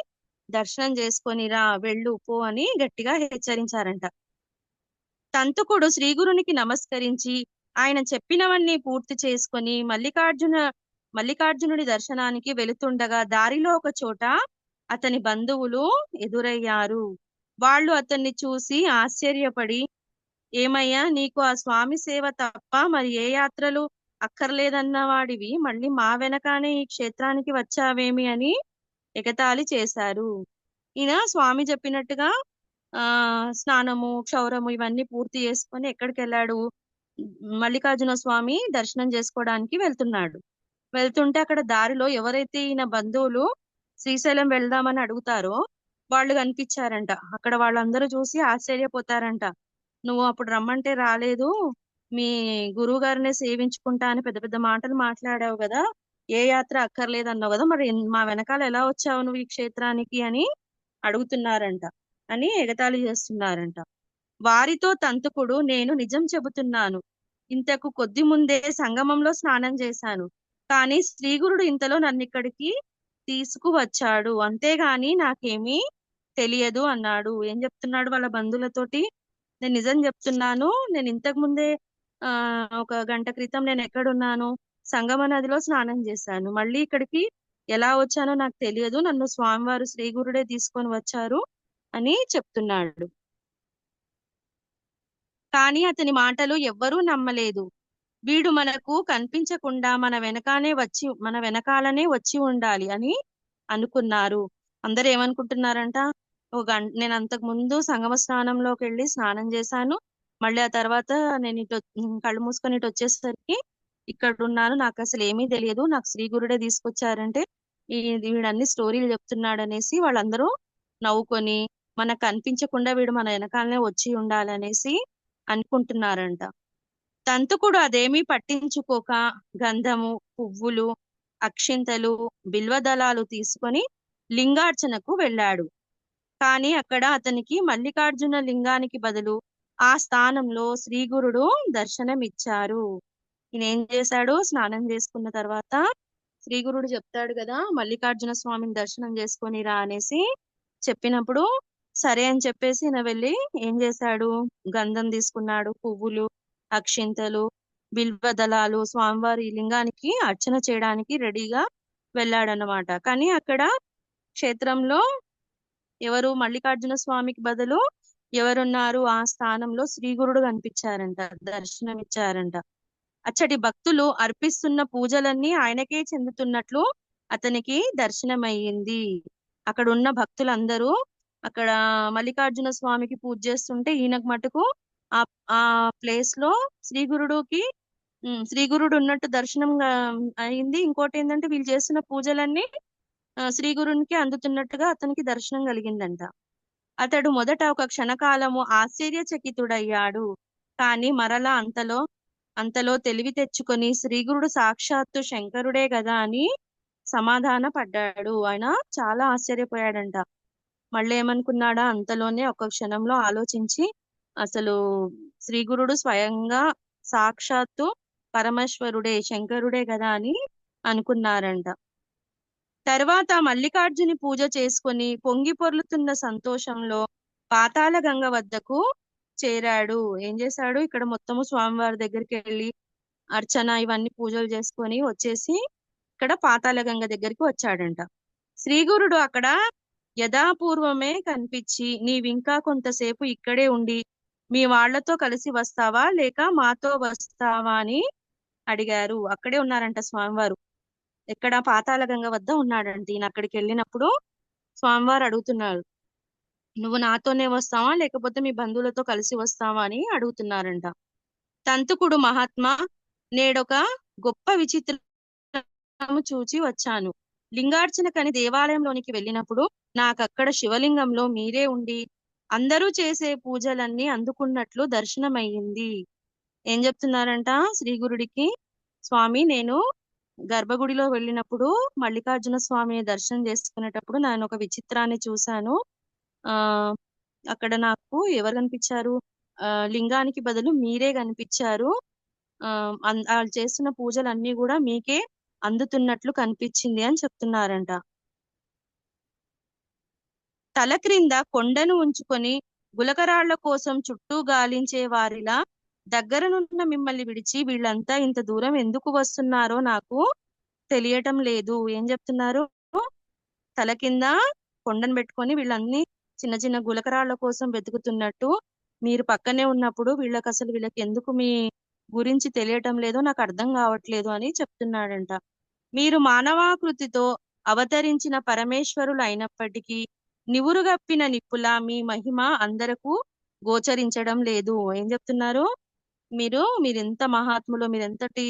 దర్శనం చేసుకొని రా, వెళ్ళు పో అని గట్టిగా హెచ్చరించారంట. తంతుకుడు శ్రీగురునికి నమస్కరించి ఆయన చెప్పినవన్నీ పూర్తి చేసుకొని మల్లికార్జునుడి దర్శనానికి వెళుతుండగా దారిలో ఒక చోట అతని బంధువులు ఎదురయ్యారు. వాళ్ళు అతన్ని చూసి ఆశ్చర్యపడి, ఏమయ్యా, నీకు ఆ స్వామి సేవ తప్ప మరి ఏ యాత్రలు అక్కర్లేదన్న వాడివి మళ్ళీ మా వెనకానే ఈ క్షేత్రానికి వచ్చావేమి అని ఎగతాళి చేశారు. ఈయన స్వామి చెప్పినట్టుగా స్నానము, క్షౌరము ఇవన్నీ పూర్తి చేసుకొని ఎక్కడికి వెళ్ళాడు? మల్లికార్జున స్వామి దర్శనం చేసుకోవడానికి వెళ్తున్నాడు. వెళ్తుంటే అక్కడ దారిలో ఎవరైతే ఈయన బంధువులు శ్రీశైలం వెళ్దామని అడుగుతారో వాళ్ళు కనిపించారంట. అక్కడ వాళ్ళందరూ చూసి ఆశ్చర్యపోతారంట. నువ్వు అప్పుడు రమ్మంటే రాలేదు, మీ గురువు గారినే సేవించుకుంటా అని పెద్ద పెద్ద మాటలు మాట్లాడావు కదా, ఏ యాత్ర అక్కర్లేదు అన్నావు కదా, మరి మా వెనకాల ఎలా వచ్చావు నువ్వు ఈ క్షేత్రానికి అని అడుగుతున్నారంట, అని ఎగతాళి చేస్తున్నారంట. వారితో తంతుకుడు, నేను నిజం చెబుతున్నాను, ఇంతకు కొద్ది ముందే సంగమంలో స్నానం చేశాను, కానీ శ్రీగురుడు ఇంతలో నన్ను ఇక్కడికి తీసుకువచ్చాడు, అంతేగాని నాకేమీ తెలియదు అన్నాడు. ఏం చెప్తున్నాడు వాళ్ళ బంధువులతోటి? నేను నిజం చెప్తున్నాను, నేను ఇంతకు ముందే ఆ ఒక గంట క్రితం నేను ఎక్కడున్నాను? సంగమ నదిలో స్నానం చేశాను, మళ్ళీ ఇక్కడికి ఎలా వచ్చానో నాకు తెలియదు, నన్ను స్వామివారు శ్రీగురుడే తీసుకొని వచ్చారు అని చెప్తున్నాడు. కానీ అతని మాటలు ఎవ్వరూ నమ్మలేదు. వీడు మనకు కనిపించకుండా మన వెనకాలనే వచ్చి ఉండాలి అని అనుకున్నారు. అందరు ఏమనుకుంటున్నారంట? నేను అంతకు ముందు సంగమ స్నానంలోకి వెళ్ళి స్నానం చేశాను, మళ్ళీ ఆ తర్వాత నేను కళ్ళు మూసుకొని ఇటు వచ్చేసరికి ఇక్కడ ఉన్నాను, నాకు అసలు ఏమీ తెలియదు, నాకు శ్రీ గురుడే తీసుకొచ్చారంటే వీడన్ని స్టోరీలు చెప్తున్నాడు అనేసి వాళ్ళందరూ నవ్వుకొని మనకు కనిపించకుండా వీడు మన వెనకాలనే వచ్చి ఉండాలనేసి అనుకుంటున్నారంట. తంతుకుడు అదేమీ పట్టించుకోక గంధము, పువ్వులు, అక్షింతలు, బిల్వదళాలు తీసుకొని లింగార్చనకు వెళ్ళాడు. కానీ అక్కడ అతనికి మల్లికార్జున లింగానికి బదులు ఆ స్థానంలో శ్రీగురుడు దర్శనమిచ్చారు. ఈయన ఏం చేశాడు? స్నానం చేసుకున్న తర్వాత శ్రీగురుడు చెప్తాడు కదా, మల్లికార్జున స్వామిని దర్శనం చేసుకొని రా అనేసి చెప్పినప్పుడు సరే అని చెప్పేసి ఈయన వెళ్ళి ఏం చేశాడు? గంధం తీసుకున్నాడు, పువ్వులు, అక్షింతలు, బిల్వదళాలు, స్వామివారి లింగానికి అర్చన చేయడానికి రెడీగా వెళ్ళాడనమాట. కానీ అక్కడ క్షేత్రంలో ఎవరు? మల్లికార్జున స్వామికి బదులు ఎవరున్నారు? ఆ స్థానంలో శ్రీగురుడు కనిపించారంట, దర్శనం ఇచ్చారంట. అచ్చటి భక్తులు అర్పిస్తున్న పూజలన్నీ ఆయనకే చెందుతున్నట్లు అతనికి దర్శనమయ్యింది. అక్కడ ఉన్న భక్తులందరూ అక్కడ మల్లికార్జున స్వామికి పూజ చేస్తుంటే ఈయనకు మటుకు ఆ ఆ ప్లేస్ లో శ్రీగురుడు ఉన్నట్టు దర్శనం అయింది. ఇంకోటి ఏంటంటే వీళ్ళు చేస్తున్న పూజలన్నీ శ్రీగురునికి అందుతున్నట్టుగా అతనికి దర్శనం కలిగిందంట. అతడు మొదట ఒక క్షణకాలము ఆశ్చర్యచకితుడయ్యాడు. కానీ మరలా అంతలో తెలివి తెచ్చుకొని శ్రీగురుడు సాక్షాత్తు శంకరుడే కదా అని సమాధాన పడ్డాడు. ఆయన చాలా ఆశ్చర్యపోయాడంట. మళ్ళీ ఏమనుకున్నాడా? అంతలోనే ఒక క్షణంలో ఆలోచించి అసలు శ్రీగురుడు స్వయంగా సాక్షాత్తు పరమేశ్వరుడే, శంకరుడే కదా అని అనుకున్నారంట. తర్వాత మల్లికార్జుని పూజ చేసుకొని పొంగి పొర్లుతున్న సంతోషంలో పాతాళ గంగ వద్దకు చేరాడు. ఏం చేశాడు? ఇక్కడ మొత్తము స్వామివారి దగ్గరికి వెళ్ళి అర్చన ఇవన్నీ పూజలు చేసుకొని వచ్చేసి ఇక్కడ పాతాళ గంగ దగ్గరికి వచ్చాడంట. శ్రీగురుడు అక్కడ యథాపూర్వమే కనిపించి, నీవింకా కొంతసేపు ఇక్కడే ఉండి మీ వాళ్లతో కలిసి వస్తావా లేక మాతో వస్తావా అని అడిగారు. అక్కడే ఉన్నారంట స్వామివారు, ఎక్కడ? పాతాళ గంగ వద్ద ఉన్నాడంట. ఈయన అక్కడికి వెళ్ళినప్పుడు స్వామివారు అడుగుతున్నారు, నువ్వు నాతోనే వస్తావా లేకపోతే మీ బంధువులతో కలిసి వస్తావా అని అడుగుతున్నారంట. తంతుకుడు, మహాత్మా, నేడొక గొప్ప విచిత్రము చూచి వచ్చాను. లింగార్చనకని దేవాలయంలోనికి వెళ్ళినప్పుడు నాకక్కడ శివలింగంలో మీరే ఉండి అందరూ చేసే పూజలన్నీ అందుకున్నట్లు దర్శనమయ్యింది. ఏం చెప్తున్నారంట శ్రీగురుడికి? స్వామి, నేను గర్భగుడిలో వెళ్ళినప్పుడు మల్లికార్జున స్వామిని దర్శనం చేసుకునేటప్పుడు నేను ఒక విచిత్రాన్ని చూశాను. ఆ అక్కడ నాకు ఎవరు కనిపించారు? లింగానికి బదులు మీరే కనిపించారు. వాళ్ళు చేస్తున్న పూజలన్నీ కూడా మీకే అందుతున్నట్లు కనిపించింది అని చెప్తున్నారంట. తల క్రింద కొండను ఉంచుకొని గులకరాళ్ల కోసం చుట్టూ గాలించే వారిలా దగ్గరనున్న మిమ్మల్ని విడిచి వీళ్ళంతా ఇంత దూరం ఎందుకు వస్తున్నారో నాకు తెలియటం లేదు. ఏం చెప్తున్నారు? తల కింద కొండను పెట్టుకొని వీళ్ళన్ని చిన్న చిన్న గులకరాళ్ల కోసం వెతుకుతున్నట్టు మీరు పక్కనే ఉన్నప్పుడు వీళ్ళకి ఎందుకు మీ గురించి తెలియటం లేదో నాకు అర్థం కావట్లేదు అని చెప్తున్నాడంట. మీరు మానవాకృతితో అవతరించిన పరమేశ్వరులు అయినప్పటికీ నివురుగప్పిన నిప్పులా మీ మహిమ అందరకు గోచరించడం లేదు. ఏం చెప్తున్నారు? మీరెంత మహాత్ములో, మీరెంతటి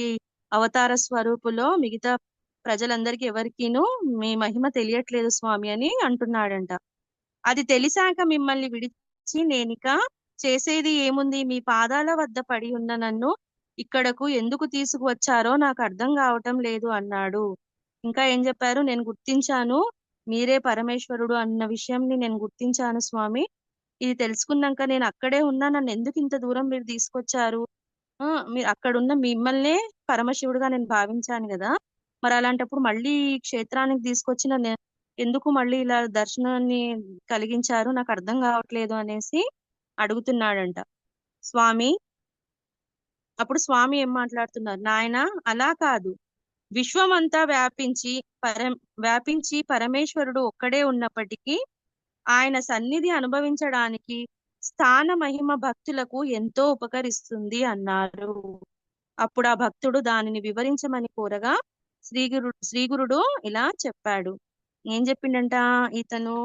అవతార స్వరూపులో మిగతా ప్రజలందరికీ ఎవరికీను మీ మహిమ తెలియట్లేదు స్వామి అని అంటున్నాడంట. అది తెలిసాక మిమ్మల్ని విడిచి నేనిక చేసేది ఏముంది? మీ పాదాల వద్ద పడి ఉన్న నన్ను ఇక్కడకు ఎందుకు తీసుకువచ్చారో నాకు అర్థం కావటం లేదు అన్నాడు. ఇంకా ఏం చెప్పారు? నేను గుర్తించాను, మీరే పరమేశ్వరుడు అన్న విషయంని నేను గుర్తించాను స్వామి. ఇది తెలుసుకున్నాక నేను అక్కడే ఉన్నా, నన్ను ఎందుకు ఇంత దూరం మీరు తీసుకొచ్చారు? మీరు అక్కడున్న మిమ్మల్నే పరమశివుడుగా నేను భావించాను కదా, మరి అలాంటప్పుడు మళ్ళీ ఈ క్షేత్రానికి తీసుకొచ్చి నన్ను ఎందుకు మళ్ళీ ఇలా దర్శనాన్ని కలిగించారు, నాకు అర్థం కావట్లేదు అనేసి అడుగుతున్నాడంట స్వామి. అప్పుడు స్వామి ఏం మాట్లాడుతున్నారు? నాయన అలా కాదు, విశ్వమంతా వ్యాపించి పరమేశ్వరుడు ఒక్కడే ఉన్నప్పటికీ ఆయన సన్నిధి అనుభవించడానికి స్థాన మహిమ భక్తులకు ఎంతో ఉపకరిస్తుంది అన్నారు. అప్పుడు ఆ భక్తుడు దానిని వివరించమని కోరగా శ్రీగురుడు ఇలా చెప్పాడు. ఏం చెప్పిండంట? ఇతను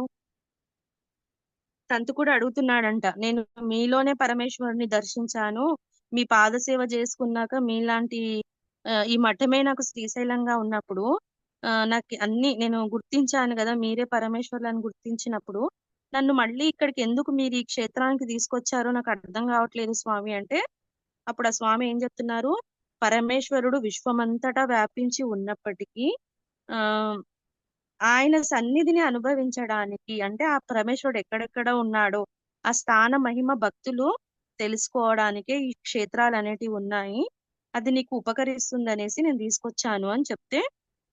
కూడా అడుగుతున్నాడంట, నేను మీలోనే పరమేశ్వరుని దర్శించాను, మీ పాదసేవ చేసుకున్నాక మీలాంటి ఈ మఠమే నాకు శ్రీశైలంగా ఉన్నప్పుడు నాకు అన్ని నేను గుర్తించాను కదా, మీరే పరమేశ్వరులను గుర్తించినప్పుడు నన్ను మళ్ళీ ఇక్కడికి ఎందుకు మీరు ఈ క్షేత్రానికి తీసుకొచ్చారో నాకు అర్థం కావట్లేదు స్వామి అంటే, అప్పుడు ఆ స్వామి ఏం చెప్తున్నారు? పరమేశ్వరుడు విశ్వమంతటా వ్యాపించి ఉన్నప్పటికీ ఆ ఆయన సన్నిధిని అనుభవించడానికి, అంటే ఆ పరమేశ్వరుడు ఎక్కడెక్కడ ఉన్నాడో ఆ స్థాన మహిమ భక్తులు తెలుసుకోవడానికే ఈ క్షేత్రాలు అనేటివి ఉన్నాయి, అది నీకు ఉపకరిస్తుంది అనేసి నేను తీసుకొచ్చాను అని చెప్తే,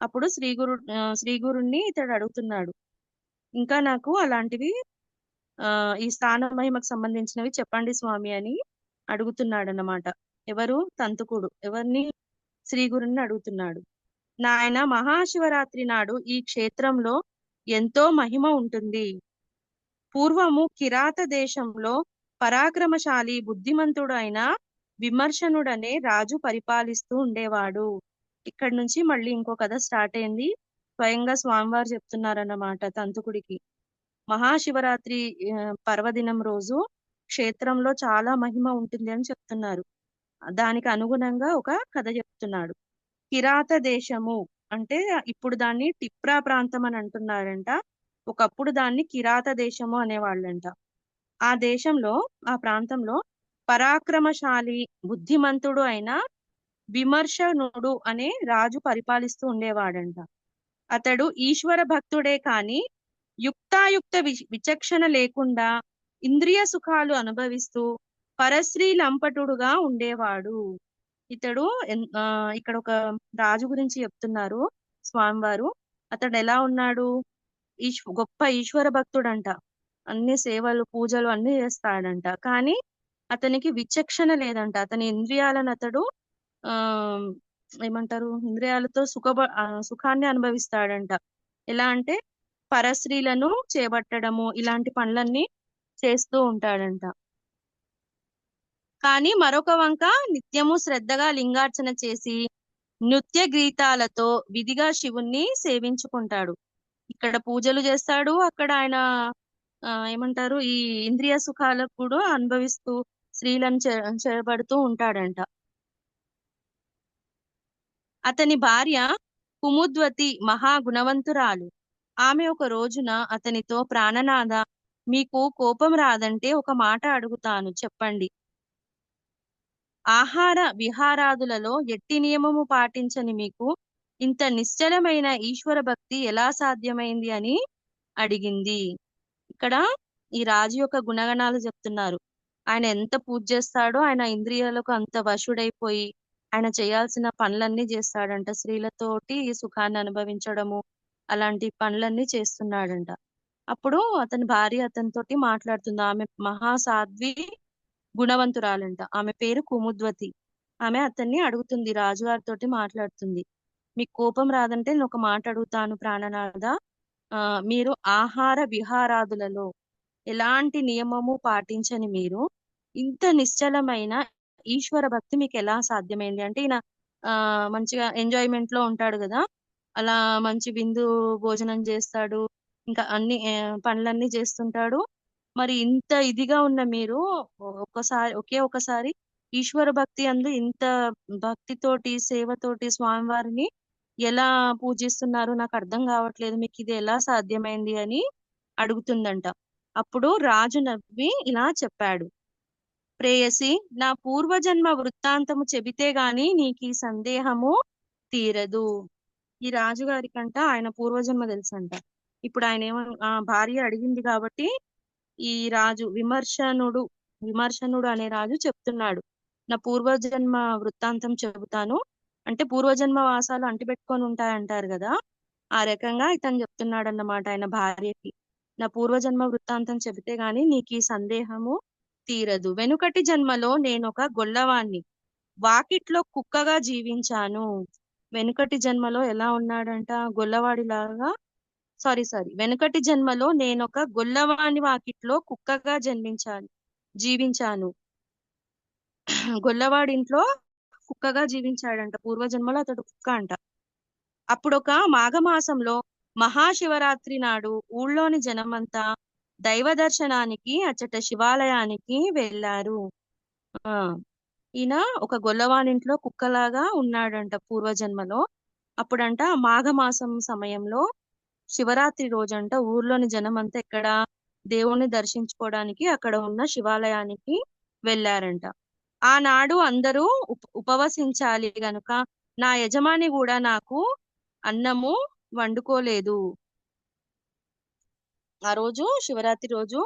అప్పుడు శ్రీగురుణ్ణి ఇతడు అడుగుతున్నాడు, ఇంకా నాకు అలాంటివి ఈ స్థాన మహిమకు సంబంధించినవి చెప్పండి స్వామి అని అడుగుతున్నాడు అన్నమాట. ఎవరు? తంతుకుడు ఎవరిని? శ్రీగురుని అడుగుతున్నాడు. నాయన, మహాశివరాత్రి నాడు ఈ క్షేత్రంలో ఎంతో మహిమ ఉంటుంది. పూర్వము కిరాత దేశంలో పరాక్రమశాలి బుద్ధిమంతుడు అయిన విమర్శనుడనే రాజు పరిపాలిస్తూ ఉండేవాడు. ఇక్కడ నుంచి మళ్ళీ ఇంకో కథ స్టార్ట్ అయింది. స్వయంగా స్వామివారు చెప్తున్నారన్నమాట తంతుకుడికి. మహాశివరాత్రి పర్వదినం రోజు క్షేత్రంలో చాలా మహిమ ఉంటుంది అని చెప్తున్నారు. దానికి అనుగుణంగా ఒక కథ చెప్తున్నాడు. కిరాత దేశము అంటే ఇప్పుడు దాన్ని టిప్రా ప్రాంతం అని అంటున్నారంట. ఒకప్పుడు దాన్ని కిరాత దేశము అనేవాళ్ళంట. ఆ ప్రాంతంలో పరాక్రమశాలి బుద్ధిమంతుడు అయిన విమర్శనుడు అనే రాజు పరిపాలిస్తూ ఉండేవాడంట. అతడు ఈశ్వర భక్తుడే కాని యుక్తాయుక్త విచక్షణ లేకుండా ఇంద్రియ సుఖాలు అనుభవిస్తూ పరశ్రీ లంపటుడుగా ఉండేవాడు. ఇతడు ఇక్కడ ఒక రాజు గురించి చెప్తున్నారు స్వామివారు. అతడు ఎలా ఉన్నాడు? గొప్ప ఈశ్వర భక్తుడంట, అన్ని సేవలు పూజలు అన్ని చేస్తాడంట, కానీ అతనికి విచక్షణ లేదంట. అతని ఇంద్రియాలను అతడు ఆ ఏమంటారు, ఇంద్రియాలతో సుఖాన్ని అనుభవిస్తాడంట. ఎలా అంటే పరస్త్రీలను చేపట్టడము ఇలాంటి పనులన్నీ చేస్తూ ఉంటాడంట. కానీ మరొక వంక నిత్యము శ్రద్ధగా లింగార్చన చేసి నృత్య గీతాలతో విధిగా శివుణ్ణి సేవించుకుంటాడు. ఇక్కడ పూజలు చేస్తాడు, అక్కడ ఆయన ఏమంటారు, ఈ ఇంద్రియ సుఖాలకు కూడా అనుభవిస్తూ స్త్రీలను చేపడుతూ ఉంటాడంట. అతని భార్య కుముద్వతి మహాగుణవంతురాలు. ఆమె ఒక రోజున అతనితో, ప్రాణనాథ, మీకు కోపం రాదంటే ఒక మాట అడుగుతాను, చెప్పండి. ఆహార విహారాదులలో ఎట్టి నియమము పాటించని మీకు ఇంత నిశ్చలమైన ఈశ్వర భక్తి ఎలా సాధ్యమైంది అని అడిగింది. ఇక్కడ ఈ రాజు యొక్క గుణగణాలు చెప్తున్నారు. ఆయన ఎంత పూజ చేస్తాడో, ఆయన ఇంద్రియాలకు అంత వశుడైపోయి ఆయన చేయాల్సిన పనులన్నీ చేస్తాడంట. స్త్రీలతోటి సుఖాన్ని అనుభవించడము అలాంటి పనులన్నీ చేస్తున్నాడంట. అప్పుడు అతని భార్య అతనితోటి మాట్లాడుతుంది. ఆమె మహాసాధ్వి గుణవంతురాలంట. ఆమె పేరు కుముద్వతి. ఆమె అతన్ని అడుగుతుంది, రాజుగారితోటి మాట్లాడుతుంది, మీకు కోపం రాదంటే నేను ఒక మాట అడుగుతాను ప్రాణనాథ, మీరు ఆహార విహారాదులలో ఎలాంటి నియమము పాటించని మీరు ఇంత నిశ్చలమైన ఈశ్వర భక్తి మీకు ఎలా సాధ్యమైంది అంటే, ఈయన మంచిగా ఎంజాయ్మెంట్ లో ఉంటాడు కదా, అలా మంచి విందు భోజనం చేస్తాడు. ఇంకా అన్ని పనులన్నీ చేస్తుంటాడు. మరి ఇంత ఇదిగా ఉన్న మీరు ఒక్కసారి ఈశ్వర భక్తి అందు ఇంత భక్తితోటి సేవతోటి స్వామివారిని ఎలా పూజిస్తున్నారు నాకు అర్థం కావట్లేదు, మీకు ఇది ఎలా సాధ్యమైంది అని అడుగుతుందంట. అప్పుడు రాజు నవ్వి ఇలా చెప్పాడు, ప్రేయసి, నా పూర్వజన్మ వృత్తాంతము చెబితే గాని నీకు ఈ సందేహము తీరదు. ఈ రాజుగారికంట ఆయన పూర్వజన్మ తెలుసంట. ఇప్పుడు ఆయన ఆ భార్య అడిగింది కాబట్టి ఈ రాజు విమర్శనుడు అనే రాజు చెప్తున్నాడు, నా పూర్వజన్మ వృత్తాంతం చెబుతాను. అంటే పూర్వజన్మ వాసాలు అంటిపెట్టుకొని ఉంటాయంటారు కదా, ఆ రకంగా ఇతను చెప్తున్నాడు అన్నమాట ఆయన భార్యకి. నా పూర్వజన్మ వృత్తాంతం చెబితే గాని నీకు ఈ సందేహము తీరదు. వెనుకటి జన్మలో నేనొక గొల్లవాణ్ణి, వాకిట్లో కుక్కగా జీవించాను. వెనుకటి జన్మలో ఎలా ఉన్నాడంట, గొల్లవాడిలాగా. వెనుకటి జన్మలో నేనొక గొల్లవాని వాకిట్లో కుక్కగా జీవించాను. గొల్లవాడింట్లో కుక్కగా జీవించాడంట, పూర్వజన్మలో అతడు కుక్క అంట. అప్పుడొక మాఘమాసంలో మహాశివరాత్రి నాడు ఊళ్ళోని జనమంతా దైవ దర్శనానికి అచ్చట శివాలయానికి వెళ్ళారు. ఆ ఈయన ఒక గొల్లవానింట్లో కుక్కలాగా ఉన్నాడంట పూర్వజన్మలో. అప్పుడంట మాఘమాసం సమయంలో శివరాత్రి రోజంట ఊర్లోని జనమంతా ఇక్కడ దేవుణ్ణి దర్శించుకోవడానికి అక్కడ ఉన్న శివాలయానికి వెళ్ళారంట. ఆనాడు అందరూ ఉపవసించాలి గనుక నా యజమాని కూడా నాకు అన్నము వండుకోలేదు. ఆ రోజు శివరాత్రి రోజు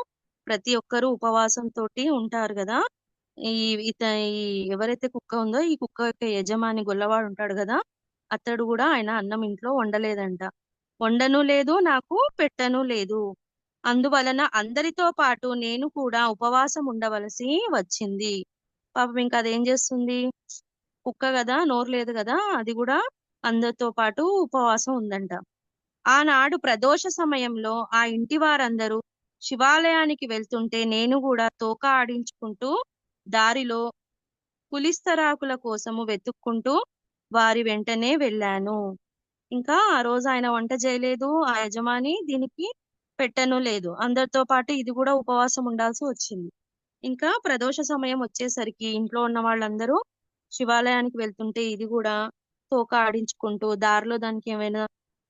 ప్రతి ఒక్కరూ ఉపవాసంతో ఉంటారు కదా. ఈ ఈ ఎవరైతే కుక్క ఉందో ఈ కుక్క యొక్క యజమాని గొల్లవాడు ఉంటాడు కదా, అతడు కూడా ఆయన అన్నం ఇంట్లో వండలేదంట. వండను లేదు, నాకు పెట్టను లేదు. అందువలన అందరితో పాటు నేను కూడా ఉపవాసం ఉండవలసి వచ్చింది. పాపం ఇంకా అదేం చేస్తుంది, కుక్క కదా, నోరు లేదు కదా, అది కూడా అందరితో పాటు ఉపవాసం ఉందంట. ఆనాడు ప్రదోష సమయంలో ఆ ఇంటి వారందరూ శివాలయానికి వెళ్తుంటే నేను కూడా తోక ఆడించుకుంటూ దారిలో పులిస్తరాకుల కోసము వెతుక్కుంటూ వారి వెంటనే వెళ్ళాను. ఇంకా ఆ రోజు ఆయన వంట చేయలేదు, ఆ యజమాని దీనికి పెట్టను లేదు, అందరితో పాటు ఇది కూడా ఉపవాసం ఉండాల్సి వచ్చింది. ఇంకా ప్రదోష సమయం వచ్చేసరికి ఇంట్లో ఉన్న వాళ్ళందరూ శివాలయానికి వెళ్తుంటే ఇది కూడా తోక ఆడించుకుంటూ దారిలో దానికి ఏమైనా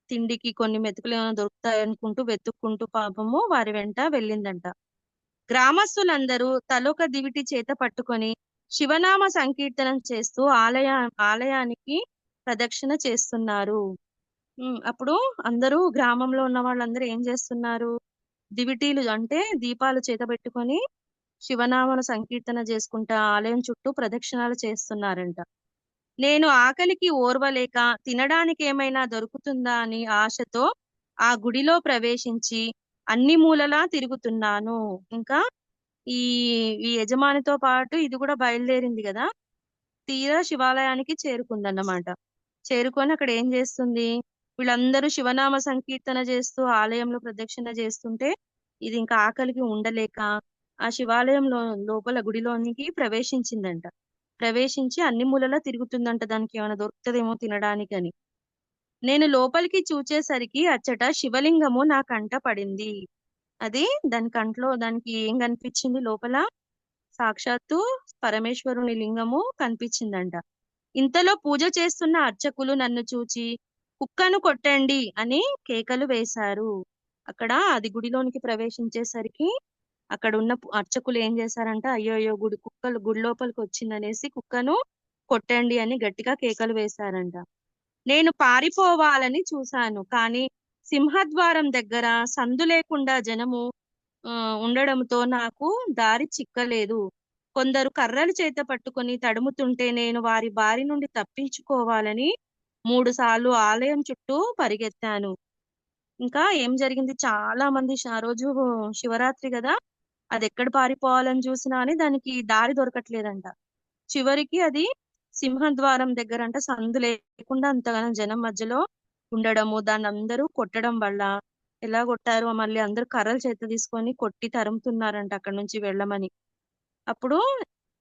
తిండికి కొన్ని మెతుకులు ఏమైనా దొరుకుతాయి అనుకుంటూ వెతుక్కుంటూ పాపము వారి వెంట వెళ్ళిందంట. గ్రామస్తులందరూ తలొక దివిటి చేత పట్టుకొని శివనామ సంకీర్తనం చేస్తూ ఆలయానికి ప్రదక్షిణ చేస్తున్నారు. అప్పుడు అందరూ గ్రామంలో ఉన్న వాళ్ళందరూ ఏం చేస్తున్నారు, దివిటీలు అంటే దీపాలు చేత పెట్టుకొని శివనామను సంకీర్తన చేసుకుంటా ఆలయం చుట్టూ ప్రదక్షిణాలు చేస్తున్నారంట. నేను ఆకలికి ఓర్వలేక తినడానికి ఏమైనా దొరుకుతుందా అని ఆశతో ఆ గుడిలో ప్రవేశించి అన్ని మూలలా తిరుగుతున్నాను. ఇంకా ఈ ఈ యజమానితో పాటు ఇది కూడా బయలుదేరింది కదా, తీరా శివాలయానికి చేరుకుందన్నమాట. చేరుకొని అక్కడ ఏం చేస్తుంది, వీళ్ళందరూ శివనామ సంకీర్తన చేస్తూ ఆలయంలో ప్రదక్షిణ చేస్తుంటే ఇది ఇంకా ఆకలికి ఉండలేక ఆ శివాలయంలో లోపల గుడిలోనికి ప్రవేశించిందంట. ప్రవేశించి అన్ని మూలలా తిరుగుతుందంట, దానికి ఏమైనా దొరుకుతుందేమో తినడానికి అని. నేను లోపలికి చూచేసరికి అచ్చట శివలింగము నా కంట పడింది. అది దాని కంట్లో దానికి ఏం కనిపించింది, లోపల సాక్షాత్తు పరమేశ్వరుని లింగము కనిపించిందంట. ఇంతలో పూజ చేస్తున్న అర్చకులు నన్ను చూచి కుక్కను కొట్టండి అని కేకలు వేశారు. అక్కడ అది గుడిలోనికి ప్రవేశించేసరికి అక్కడ ఉన్న అర్చకులు ఏం చేశారంట, అయ్యో గుడి లోపలికి వచ్చిందనేసి కుక్కను కొట్టండి అని గట్టిగా కేకలు వేశారంట. నేను పారిపోవాలని చూశాను, కానీ సింహద్వారం దగ్గర సందు లేకుండా జనము ఉండడంతో నాకు దారి చిక్కలేదు. కొందరు కర్రలు చేత పట్టుకొని తడుముతుంటే నేను వారి బారి నుండి తప్పించుకోవాలని 3 సార్లు ఆలయం చుట్టూ పరిగెత్తాను. ఇంకా ఏం జరిగింది, చాలా మంది ఆ రోజు శివరాత్రి కదా, అది ఎక్కడ పారిపోవాలని చూసినా అని దానికి దారి దొరకట్లేదంట. చివరికి అది సింహద్వారం దగ్గర అంట సందు లేకుండా అంతగానం జనం మధ్యలో ఉండడము, దాన్ని అందరూ కొట్టడం వల్ల ఎలా కొట్టారు, మళ్ళీ అందరూ కర్రలు చేత తీసుకొని కొట్టి తరుముతున్నారంట అక్కడ నుంచి వెళ్ళమని. అప్పుడు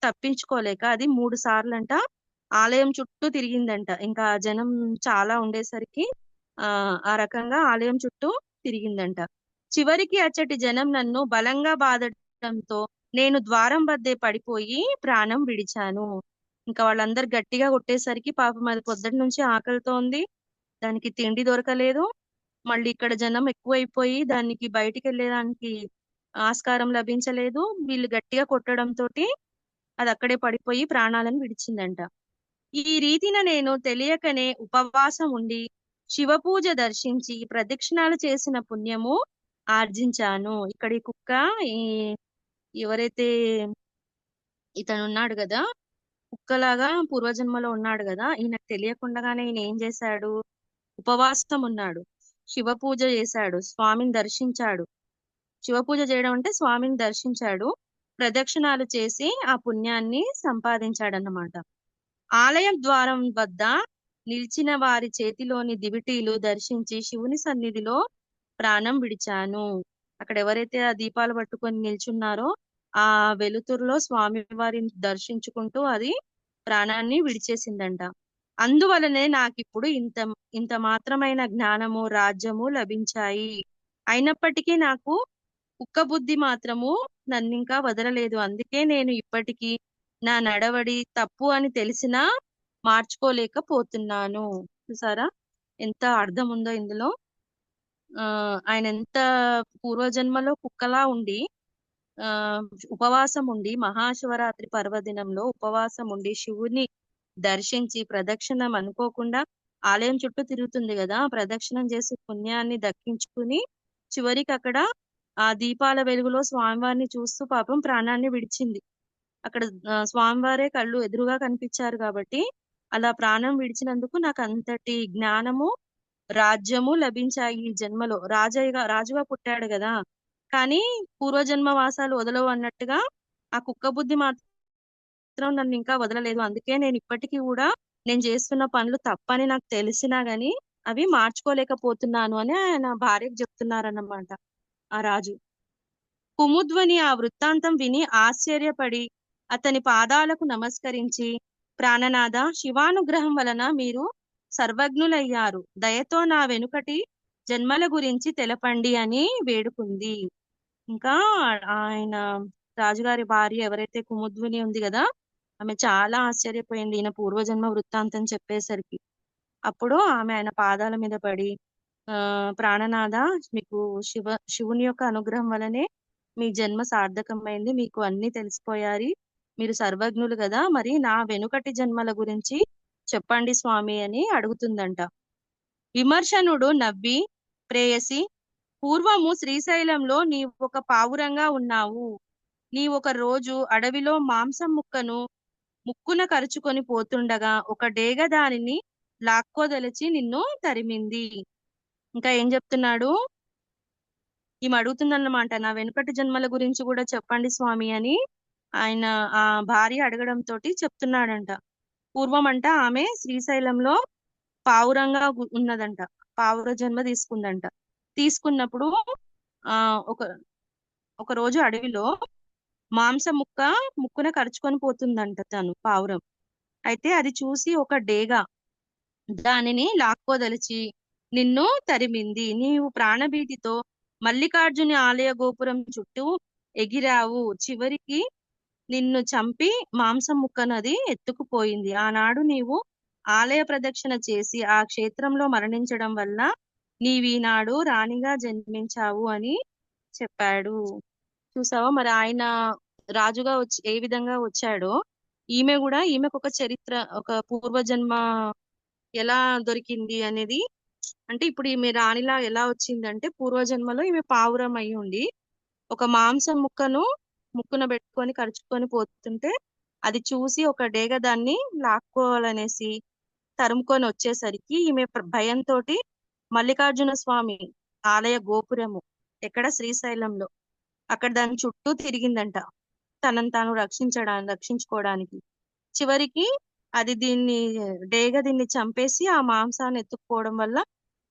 తప్పించుకోలేక అది 3 సార్లు అంట ఆలయం చుట్టూ తిరిగిందంట. ఇంకా జనం చాలా ఉండేసరికి ఆ రకంగా ఆలయం చుట్టూ తిరిగిందంట. చివరికి అచ్చటి జనం నన్ను బలంగా బాధడంతో నేను ద్వారం వద్దే పడిపోయి ప్రాణం విడిచాను. ఇంకా వాళ్ళందరు గట్టిగా కొట్టేసరికి పాపం అది పొద్దుటి నుంచి ఆకలితో ఉంది. దానికి తిండి దొరకలేదు. మళ్ళీ ఇక్కడ జనం ఎక్కువైపోయి దానికి బయటికి వెళ్ళడానికి ఆస్కారం లభించలేదు. వీళ్ళు గట్టిగా కొట్టడంతోటి అది అక్కడే పడిపోయి ప్రాణాలను విడిచిందంట. ఈ రీతిన నేను తెలియకనే ఉపవాసం ఉండి శివపూజ దర్శించి ప్రదక్షిణాలు చేసిన పుణ్యము ఆర్జించాను. ఇక్కడ ఈ కుక్క ఈ ఎవరైతే ఇతను ఉన్నాడు కదా, కుక్కలాగా పూర్వజన్మలో ఉన్నాడు కదా, ఈయనకు తెలియకుండానే ఈయన ఏం చేశాడు, ఉపవాసం ఉన్నాడు, శివ పూజ చేశాడు, స్వామిని దర్శించాడు. శివ పూజ చేయడం అంటే స్వామిని దర్శించాడు, ప్రదక్షిణాలు చేసి ఆ పుణ్యాన్ని సంపాదించాడన్నమాట. ఆలయం ద్వారం వద్ద నిలిచిన వారి చేతిలోని దివిటీలు దర్శించి శివుని సన్నిధిలో ప్రాణం విడిచాను. అక్కడ ఎవరైతే ఆ దీపాలు పట్టుకొని నిల్చున్నారో ఆ వెలుతురులో స్వామి వారిని దర్శించుకుంటూ అది ప్రాణాన్ని విడిచేసిందంట. అందువలనే నాకిప్పుడు ఇంత ఇంత మాత్రమైన జ్ఞానము రాజ్యము లభించాయి. అయినప్పటికీ నాకు కుక్క బుద్ధి మాత్రము నన్నింకా వదలలేదు. అందుకే నేను ఇప్పటికీ నా నడవడి తప్పు అని తెలిసినా మార్చుకోలేకపోతున్నాను. చూసారా ఎంత అర్థం ఉందో ఇందులో. ఆయన ఎంత పూర్వజన్మలో కుక్కలా ఉండి ఆ ఉపవాసం ఉండి మహాశివరాత్రి పర్వదినంలో ఉపవాసం ఉండి శివుని దర్శించి ప్రదక్షిణం అనుకోకుండా ఆలయం చుట్టూ తిరుగుతుంది కదా, ప్రదక్షిణం చేసి పుణ్యాన్ని దక్కించుకుని చివరికి అక్కడ ఆ దీపాల వెలుగులో స్వామివారిని చూస్తూ పాపం ప్రాణాన్ని విడిచింది. అక్కడ స్వామివారే కళ్ళు ఎదురుగా కనిపించారు కాబట్టి అలా ప్రాణం విడిచినందుకు నాకు అంతటి జ్ఞానము రాజ్యము లభించాయి ఈ జన్మలో. రాజుగా పుట్టాడు కదా, కానీ పూర్వజన్మ వాసాలు వదలవు అన్నట్టుగా ఆ కుక్క బుద్ధి మాత్రం నన్ను ఇంకా వదలలేదు. అందుకే నేను ఇప్పటికీ కూడా నేను చేస్తున్న పనులు తప్పని నాకు తెలిసినా గాని అవి మార్చుకోలేకపోతున్నాను అని ఆయన భార్యకు చెప్తున్నారన్నమాట ఆ రాజు. కుముద్వని ఆ వృత్తాంతం విని ఆశ్చర్యపడి అతని పాదాలకు నమస్కరించి, ప్రాణనాథ, శివానుగ్రహం వలన మీరు సర్వజ్ఞులయ్యారు, దయతో నా వెనుకటి జన్మల గురించి తెలపండి అని వేడుకుంది. ఇంకా ఆయన రాజుగారి భార్య ఎవరైతే కుముద్విని ఉంది కదా, ఆమె చాలా ఆశ్చర్యపోయింది ఈయన పూర్వజన్మ వృత్తాంతం చెప్పేసరికి. అప్పుడు ఆమె ఆయన పాదాల మీద పడి, ప్రాణనాథ, మీకు శివుని యొక్క అనుగ్రహం వలనే మీ జన్మ సార్థకమైంది, మీకు అన్ని తెలిసిపోయారు, మీరు సర్వజ్ఞులు కదా, మరి నా వెనుకటి జన్మల గురించి చెప్పండి స్వామి అని అడుగుతుందంట. విమర్శనుడు నవ్వి, ప్రేయసి, పూర్వము శ్రీశైలంలో నీవు ఒక పావురంగా ఉన్నావు. నీ ఒక రోజు అడవిలో మాంసం ముక్కున కరుచుకొని పోతుండగా ఒక డేగ దానిని లాక్కోదలిచి నిన్ను తరిమింది. ఇంకా ఏం చెప్తున్నాడు, ఈమె అడుగుతుందన్నమాట, నా వెనుకటి జన్మల గురించి కూడా చెప్పండి స్వామి అని ఆయన ఆ భార్య అడగడంతో చెప్తున్నాడంట. పూర్వం అంట ఆమె శ్రీశైలంలో పావురంగా ఉన్నదంట, పావుర జన్మ తీసుకుందంట. తీసుకున్నప్పుడు ఆ ఒక ఒక రోజు అడవిలో మాంసం ముక్కున కరుచుకొని పోతుందంట తను పావురం. అయితే అది చూసి ఒక డేగ దానిని లాక్కోదలిచి నిన్ను తరిమింది. నీవు ప్రాణభీతితో మల్లికార్జుని ఆలయ గోపురం చుట్టూ ఎగిరావు. చివరికి నిన్ను చంపి మాంసం ముక్కనది ఎత్తుకుపోయింది. ఆనాడు నీవు ఆలయ ప్రదక్షిణ చేసి ఆ క్షేత్రంలో మరణించడం వల్ల నీవీనాడు రాణిగా జన్మించావు అని చెప్పాడు. చూసావా మరి ఆయన రాజుగా వచ్చి ఏ విధంగా వచ్చాడో, ఈమెకు ఒక చరిత్ర, ఒక పూర్వజన్మ ఎలా దొరికింది అనేది. అంటే ఇప్పుడు ఈమె రాణిలా ఎలా వచ్చిందంటే, పూర్వజన్మలో ఈమె పావురం అయి ఉండి ఒక మాంసం ముక్కున పెట్టుకొని కరుచుకొని పోతుంటే అది చూసి ఒక డేగ దాన్ని లాక్కోవాలనేసి తరుముకొని వచ్చేసరికి ఈమె భయంతో మల్లికార్జున స్వామి ఆలయ గోపురము ఎక్కడ శ్రీశైలంలో అక్కడ దాని చుట్టూ తిరిగిందంట తనను తాను రక్షించుకోవడానికి. చివరికి అది డేగ దీన్ని చంపేసి ఆ మాంసాన్ని ఎత్తుకుపోవడం వల్ల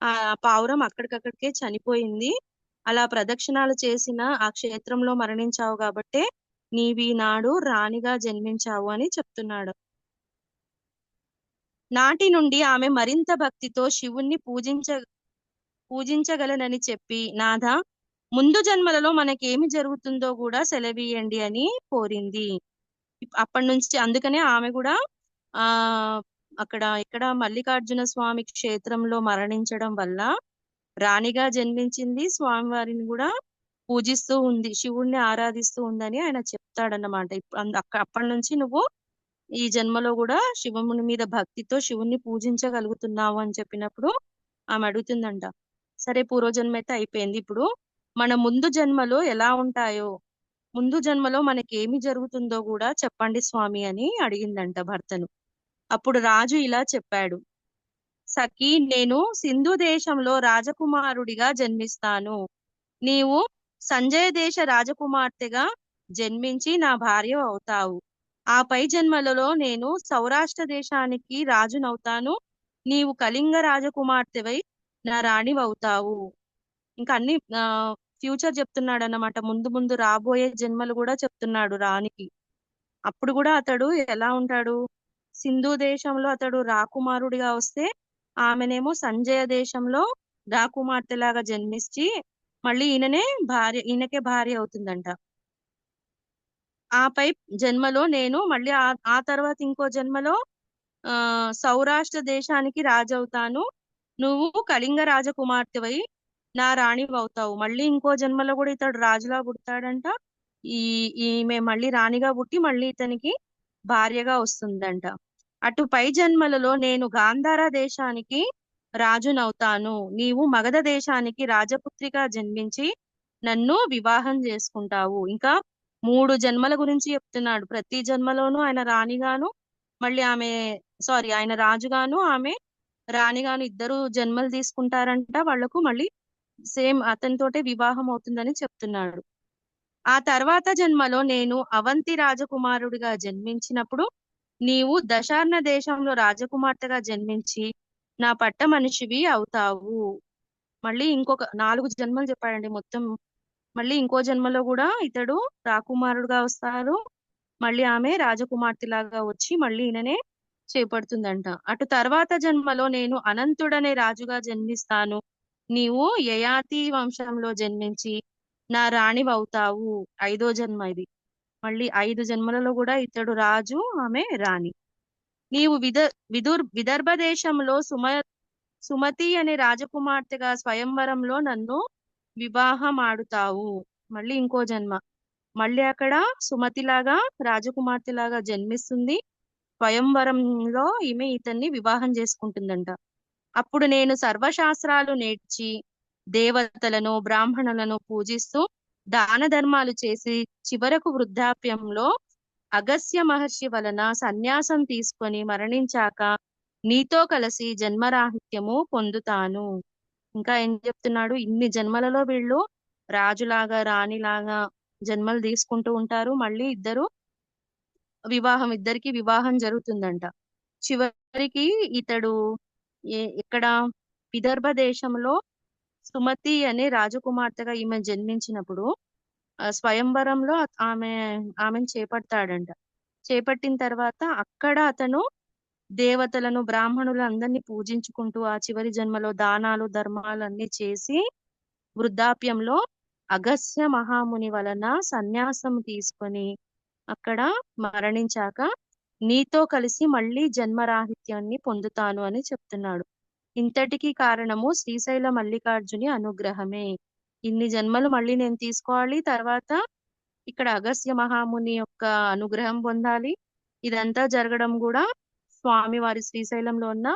ఆ పావురం అక్కడికక్కడికే చనిపోయింది. అలా ప్రదక్షిణాలు చేసిన ఆ క్షేత్రంలో మరణించావు కాబట్టే నీవీనాడు రాణిగా జన్మించావు అని చెప్తున్నాడు. నాటి నుండి ఆమె మరింత భక్తితో శివుణ్ణి పూజించగలనని చెప్పి, నాథ, ముందు జన్మలలో మనకేమి జరుగుతుందో కూడా సెలవీయండి అని కోరింది. అప్పటి నుంచి అందుకనే ఆమె కూడా ఆ ఇక్కడ మల్లికార్జున స్వామి క్షేత్రంలో మరణించడం వల్ల రాణిగా జన్మించింది, స్వామివారిని కూడా పూజిస్తూ ఉంది, శివుణ్ణి ఆరాధిస్తూ ఉందని ఆయన చెప్తాడన్నమాట. అప్పటి నుంచి నువ్వు ఈ జన్మలో కూడా శివముని మీద భక్తితో శివుణ్ణి పూజించగలుగుతున్నావు అని చెప్పినప్పుడు ఆమె అడుగుతుందంట, సరే పూర్వజన్మ అయితే అయిపోయింది, ఇప్పుడు మన ముందు జన్మలో ఎలా ఉంటాయో, ముందు జన్మలో మనకి ఏమి జరుగుతుందో కూడా చెప్పండి స్వామి అని అడిగిందంట భర్తను. అప్పుడు రాజు ఇలా చెప్పాడు, సఖి, నేను సింధు దేశంలో రాజకుమారుడిగా జన్మిస్తాను. నీవు సంజయ దేశ రాజకుమార్తెగా జన్మించి నా భార్య అవుతావు. ఆ పై జన్మలలో నేను సౌరాష్ట్ర దేశానికి రాజునవుతాను. నీవు కళింగ రాజకుమార్తెవై నా రాణివవుతావు. ఇంకా అన్ని ఫ్యూచర్ చెప్తున్నాడు అన్నమాట, ముందు ముందు రాబోయే జన్మలు కూడా చెప్తున్నాడు రాణికి. అప్పుడు కూడా అతడు ఎలా ఉంటాడు, సింధు దేశంలో అతడు రాకుమారుడిగా వస్తే ఆమెనేమో సంజయ దేశంలో రాకుమార్తెలాగా జన్మించి మళ్ళీ ఈయనకే భార్య అవుతుందంట. ఆపై జన్మలో నేను మళ్ళీ ఆ తర్వాత ఇంకో జన్మలో సౌరాష్ట్ర దేశానికి రాజవుతాను. నువ్వు కళింగ రాజకుమార్తెవై నా రాణివి అవుతావు. మళ్ళీ ఇంకో జన్మలో కూడా ఇతడు రాజులా పుడతాడంట. ఈమె మళ్ళీ రాణిగా పుట్టి మళ్ళీ ఇతనికి భార్యగా వస్తుందంట. అటు పై జన్మలలో నేను గాంధార దేశానికి రాజునవుతాను. నీవు మగధ దేశానికి రాజపుత్రిగా జన్మించి నన్ను వివాహం చేసుకుంటావు. ఇంకా 3 జన్మల గురించి చెప్తున్నాడు. ప్రతి జన్మలోనూ ఆయన రాణిగాను, మళ్ళీ ఆయన రాజుగాను, ఆమె రాణిగాను ఇద్దరు జన్మలు తీసుకుంటారంట. వాళ్లకు మళ్ళీ సేమ్ అతనితోటే వివాహం అవుతుందని చెప్తున్నాడు. ఆ తర్వాత జన్మలో నేను అవంతి రాజకుమారుడిగా జన్మించినప్పుడు నీవు దశార్ణ దేశంలో రాజకుమార్తెగా జన్మించి నా పట్ట మనిషివి అవుతావు. మళ్ళీ ఇంకొక 4 జన్మలు చెప్పాడండి మొత్తం. మళ్ళీ ఇంకో జన్మలో కూడా ఇతడు రాకుమారుడుగా వస్తారు. మళ్ళీ ఆమె రాజకుమార్తెలాగా వచ్చి మళ్ళీ ఈయననే చేపడుతుందంట. అటు తర్వాత జన్మలో నేను అనంతుడనే రాజుగా జన్మిస్తాను. నీవు యయాతి వంశంలో జన్మించి నా రాణివవుతావు. 5వ జన్మ ఇది. మళ్ళీ 5 జన్మలలో కూడా ఇతడు రాజు, ఆమె రాణి. నీవు విదర్భ దేశంలో సుమతి అనే రాజకుమార్తెగా స్వయంవరంలో నన్ను వివాహం ఆడుతావు. మళ్ళీ ఇంకో జన్మ. మళ్ళీ అక్కడ సుమతిలాగా రాజకుమార్తెలాగా జన్మిస్తుంది. స్వయంవరంలో ఈమె ఇతన్ని వివాహం చేసుకుంటుందంట. అప్పుడు నేను సర్వశాస్త్రాలు నేర్చి దేవతలను బ్రాహ్మణులను పూజిస్తూ దాన ధర్మాలు చేసి చివరకు వృద్ధాప్యంలో అగస్త్య మహర్షి వలన సన్యాసం తీసుకొని మరణించాక నీతో కలిసి జన్మరాహిత్యము పొందుతాను. ఇంకా ఏం చెప్తున్నాడు, ఇన్ని జన్మలలో వీళ్ళు రాజులాగా రాణిలాగా జన్మలు తీసుకుంటూ ఉంటారు. మళ్ళీ ఇద్దరికి వివాహం జరుగుతుందంట. చివరికి ఇతడు ఇక్కడ విదర్భ దేశంలో సుమతి అనే రాజకుమార్తెగా ఈమె జన్మించినప్పుడు స్వయంవరంలో ఆమెను చేపడతాడంట. చేపట్టిన తర్వాత అక్కడ అతను దేవతలను బ్రాహ్మణులు అందరినీ పూజించుకుంటూ ఆ చివరి జన్మలో దానాలు ధర్మాలు అన్ని చేసి వృద్ధాప్యంలో అగస్త్య మహాముని వలన సన్యాసం తీసుకొని అక్కడ మరణించాక నీతో కలిసి మళ్ళీ జన్మరాహిత్యాన్ని పొందుతాను అని చెప్తున్నాడు. ఇంతటికి కారణము శ్రీశైల మల్లికార్జుని అనుగ్రహమే. ఇన్ని జన్మలు మళ్ళీ నేను తీసుకోవాలి, తర్వాత ఇక్కడ అగస్త్య మహాముని యొక్క అనుగ్రహం పొందాలి. ఇదంతా జరగడం కూడా స్వామి వారి శ్రీశైలంలో ఉన్న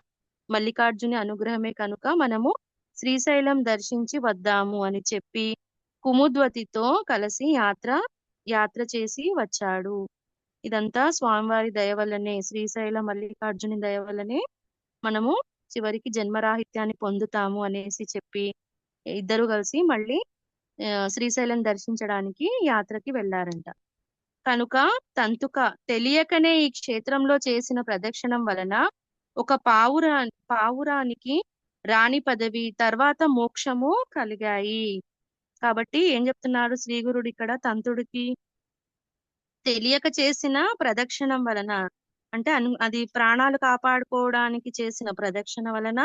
మల్లికార్జుని అనుగ్రహమే కనుక మనము శ్రీశైలం దర్శించి వద్దాము అని చెప్పి కుముద్వతితో కలిసి యాత్ర చేసి వచ్చాడు. ఇదంతా స్వామివారి దయ వల్లనే, శ్రీశైల మల్లికార్జుని దయ వల్లనే మనము చివరికి జన్మరాహిత్యాన్ని పొందుతాము అనేసి చెప్పి ఇద్దరు కలిసి మళ్ళీ శ్రీశైలం దర్శించడానికి యాత్రకి వెళ్లారంట. కనుక తంతుక తెలియకనే ఈ క్షేత్రంలో చేసిన ప్రదక్షిణం వలన ఒక పావురానికి రాణి పదవి తర్వాత మోక్షము కలిగాయి. కాబట్టి ఏం చెప్తున్నారు శ్రీగురుడు ఇక్కడ, తంతుడికి తెలియక చేసిన ప్రదక్షిణం వలన అంటే అది ప్రాణాలు కాపాడుకోవడానికి చేసిన ప్రదక్షిణ వలన